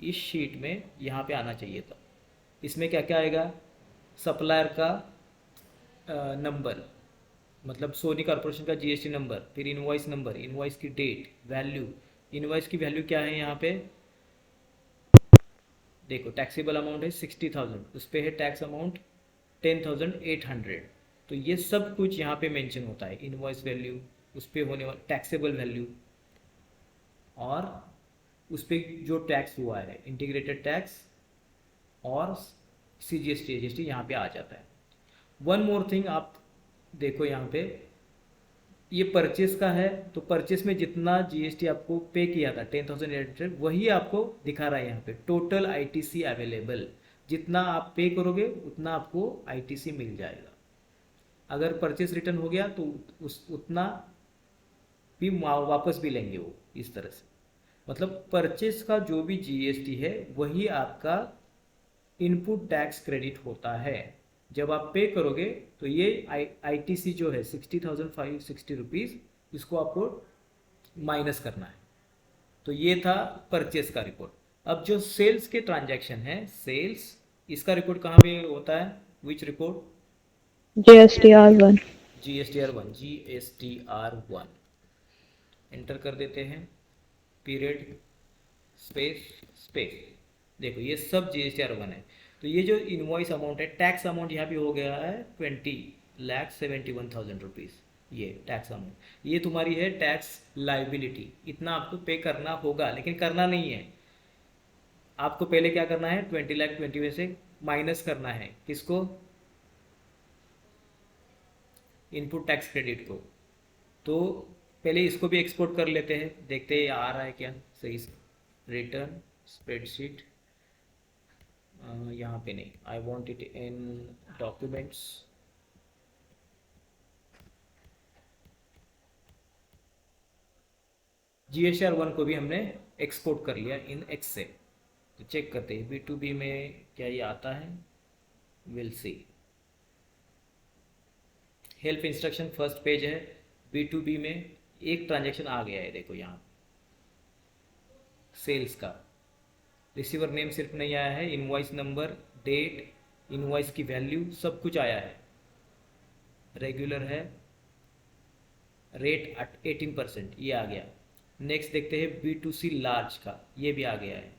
इस शीट में यहाँ पे आना चाहिए था। इसमें क्या क्या आएगा, सप्लायर का नंबर, मतलब सोनी कॉर्पोरेशन का GST नंबर, फिर इनवॉइस नंबर, इनवॉइस की डेट, वैल्यू, इनवॉइस की वैल्यू क्या है यहाँ पे, देखो टैक्सेबल अमाउंट है 60,000, उस पर है टैक्स अमाउंट 10,800। तो ये सब कुछ यहाँ पे मेंशन होता है, इनवॉइस वैल्यू, उस पर होने वाला टैक्सेबल वैल्यू, और उस पर जो टैक्स हुआ है इंटीग्रेटेड टैक्स, और CGST GST यहाँ पे आ जाता है। वन मोर थिंग आप देखो यहाँ पे, ये परचेस का है तो परचेस में जितना GST आपको पे किया था 10,800, वही आपको दिखा रहा है यहाँ पे, टोटल ITC अवेलेबल, जितना आप पे करोगे उतना आपको ITC मिल जाएगा। अगर परचेस रिटर्न हो गया तो उतना भी वापस भी लेंगे वो, इस तरह से। मतलब परचेस का जो भी GST है वही आपका इनपुट टैक्स क्रेडिट होता है। जब आप पे करोगे तो ये ITC जो है 60,560 रुपीज़, इसको आपको माइनस करना है। तो ये था परचेस का रिपोर्ट। अब जो सेल्स के ट्रांजैक्शन है, सेल्स, इसका रिपोर्ट कहाँ पे होता है, विच रिपोर्ट, GSTR1 GSTR1 एंटर कर देते हैं, पीरियड स्पेस स्पेस। देखो ये सब GSTR1 है। तो ये जो इनवॉइस अमाउंट है, टैक्स अमाउंट यहाँ पे हो गया है 20,71,000 रुपीज़। ये टैक्स अमाउंट, ये तुम्हारी है टैक्स लाइबिलिटी। इतना आपको पे करना होगा, लेकिन करना नहीं है आपको। पहले क्या करना है, 20,20 में से माइनस करना है किसको, इनपुट टैक्स क्रेडिट को। तो पहले इसको भी एक्सपोर्ट कर लेते हैं, देखते हैं आ रहा है क्या सही से। रिटर्न स्प्रेडशीट, यहाँ पे नहीं, I want it in documents. GSTR1 को भी हमने एक्सपोर्ट कर लिया इन एक्सेल। तो चेक करते हैं B2B में क्या ये आता है, will see. Help instruction first page है। B2B में एक ट्रांजैक्शन आ गया है, देखो यहाँ सेल्स का। रिसीवर नेम सिर्फ नहीं आया है, इनवॉइस नंबर, डेट, इनवॉइस की वैल्यू सब कुछ आया है। रेगुलर है, रेट 18%, ये आ गया। नेक्स्ट देखते हैं B2C लार्ज का, ये भी आ गया है।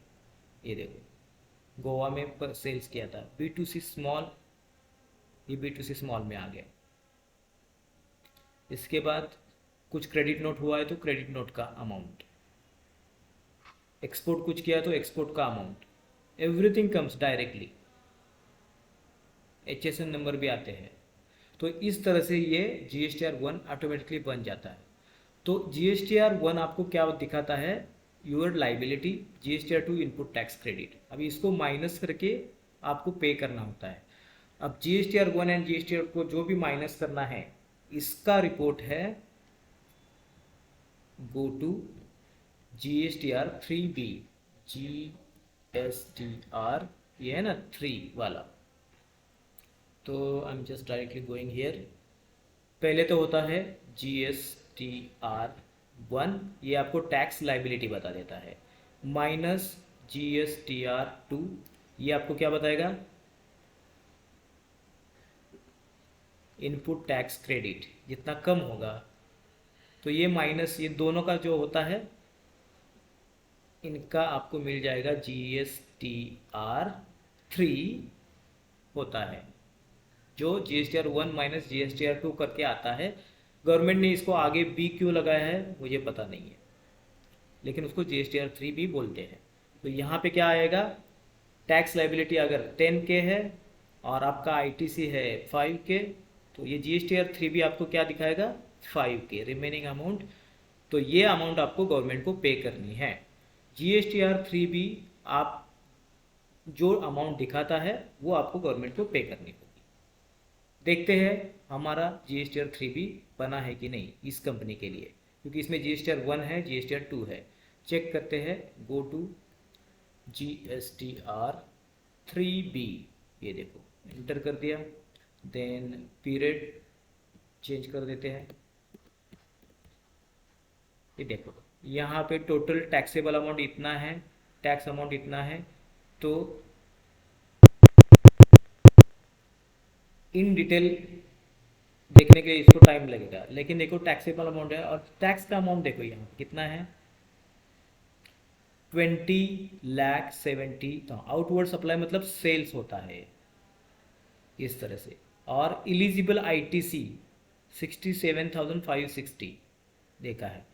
ये देखो गोवा में पर सेल्स किया था। B2C स्मॉल, ये B2C स्मॉल में आ गया। इसके बाद कुछ क्रेडिट नोट हुआ है तो क्रेडिट नोट का अमाउंट, एक्सपोर्ट कुछ किया तो एक्सपोर्ट का amount, everything comes directly. HSN number भी आते हैं। तो इस तरह से ये GSTR1 ऑटोमेटिकली बन जाता है। तो GSTR1 आपको क्या दिखाता है, your liability, GSTR2 input tax credit. अभी इसको माइनस करके आपको पे करना होता है। अब GSTR1 एंड GSTR को जो भी माइनस करना है, इसका रिपोर्ट है गो टू GSTR3B। GSTR ये है ना 3 वाला, तो I am just directly going here. पहले तो होता है GSTR1, ये आपको टैक्स लाइबिलिटी बता देता है, माइनस GSTR2, ये आपको क्या बताएगा, इनपुट टैक्स क्रेडिट जितना कम होगा। तो ये माइनस, ये दोनों का जो होता है, इनका आपको मिल जाएगा GSTR3 होता है, जो GSTR1 माइनस GSTR2 करके आता है। गवर्नमेंट ने इसको आगे B क्यों लगाया है मुझे पता नहीं है, लेकिन उसको GSTR3 भी बोलते हैं। तो यहाँ पे क्या आएगा, टैक्स लाइबिलिटी अगर 10K है और आपका ITC है 5K, तो ये GSTR3 भी आपको क्या दिखाएगा, 5K रिमेनिंग अमाउंट। तो ये अमाउंट आपको गवर्नमेंट को पे करनी है। GSTR3 भी आप जो अमाउंट दिखाता है वो आपको गवर्नमेंट को पे करनी होगी। देखते हैं हमारा GSTR3 भी बना है कि नहीं इस कंपनी के लिए, क्योंकि इसमें GSTR1 है, GSTR2 है। चेक करते हैं, गो टू GSTR3B, ये देखो एंटर कर दिया, देन पीरियड चेंज कर देते हैं। ये देखो यहाँ पे टोटल टैक्सेबल अमाउंट इतना है, टैक्स अमाउंट इतना है। तो इन डिटेल देखने के लिए इसको टाइम लगेगा, लेकिन देखो टैक्सेबल अमाउंट है और टैक्स का अमाउंट देखो यहाँ कितना है, 20,70,000। आउटवर्ड सप्लाई मतलब सेल्स होता है इस तरह से। और इलिजिबल ITC 67,560 देखा है।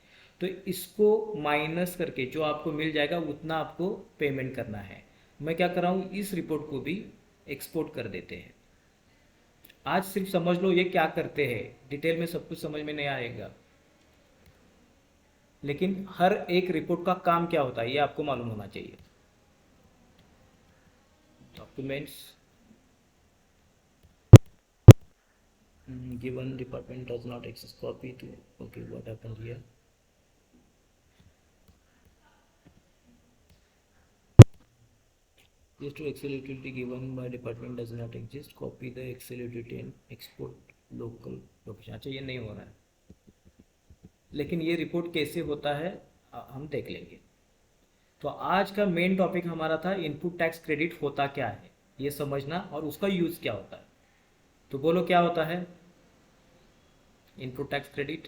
तो इसको माइनस करके जो आपको मिल जाएगा उतना आपको पेमेंट करना है। मैं क्या कर रहा हूँ, इस रिपोर्ट को भी एक्सपोर्ट कर देते हैं। आज सिर्फ समझ लो ये क्या करते हैं, डिटेल में सब कुछ समझ में नहीं आएगा, लेकिन हर एक रिपोर्ट का काम क्या होता है ये आपको मालूम होना चाहिए। Documents, given department does not access copy to, okay, what happened here, just to Excel utility given by department does not exist, copy the Excel utility and export local location। अच्छा ये नहीं हो रहा है, लेकिन ये रिपोर्ट कैसे होता है हम देख लेंगे। तो आज का मेन टॉपिक हमारा था इनपुट टैक्स क्रेडिट होता क्या है, ये समझना और उसका यूज़ क्या होता है। तो बोलो क्या होता है, इनपुट टैक्स क्रेडिट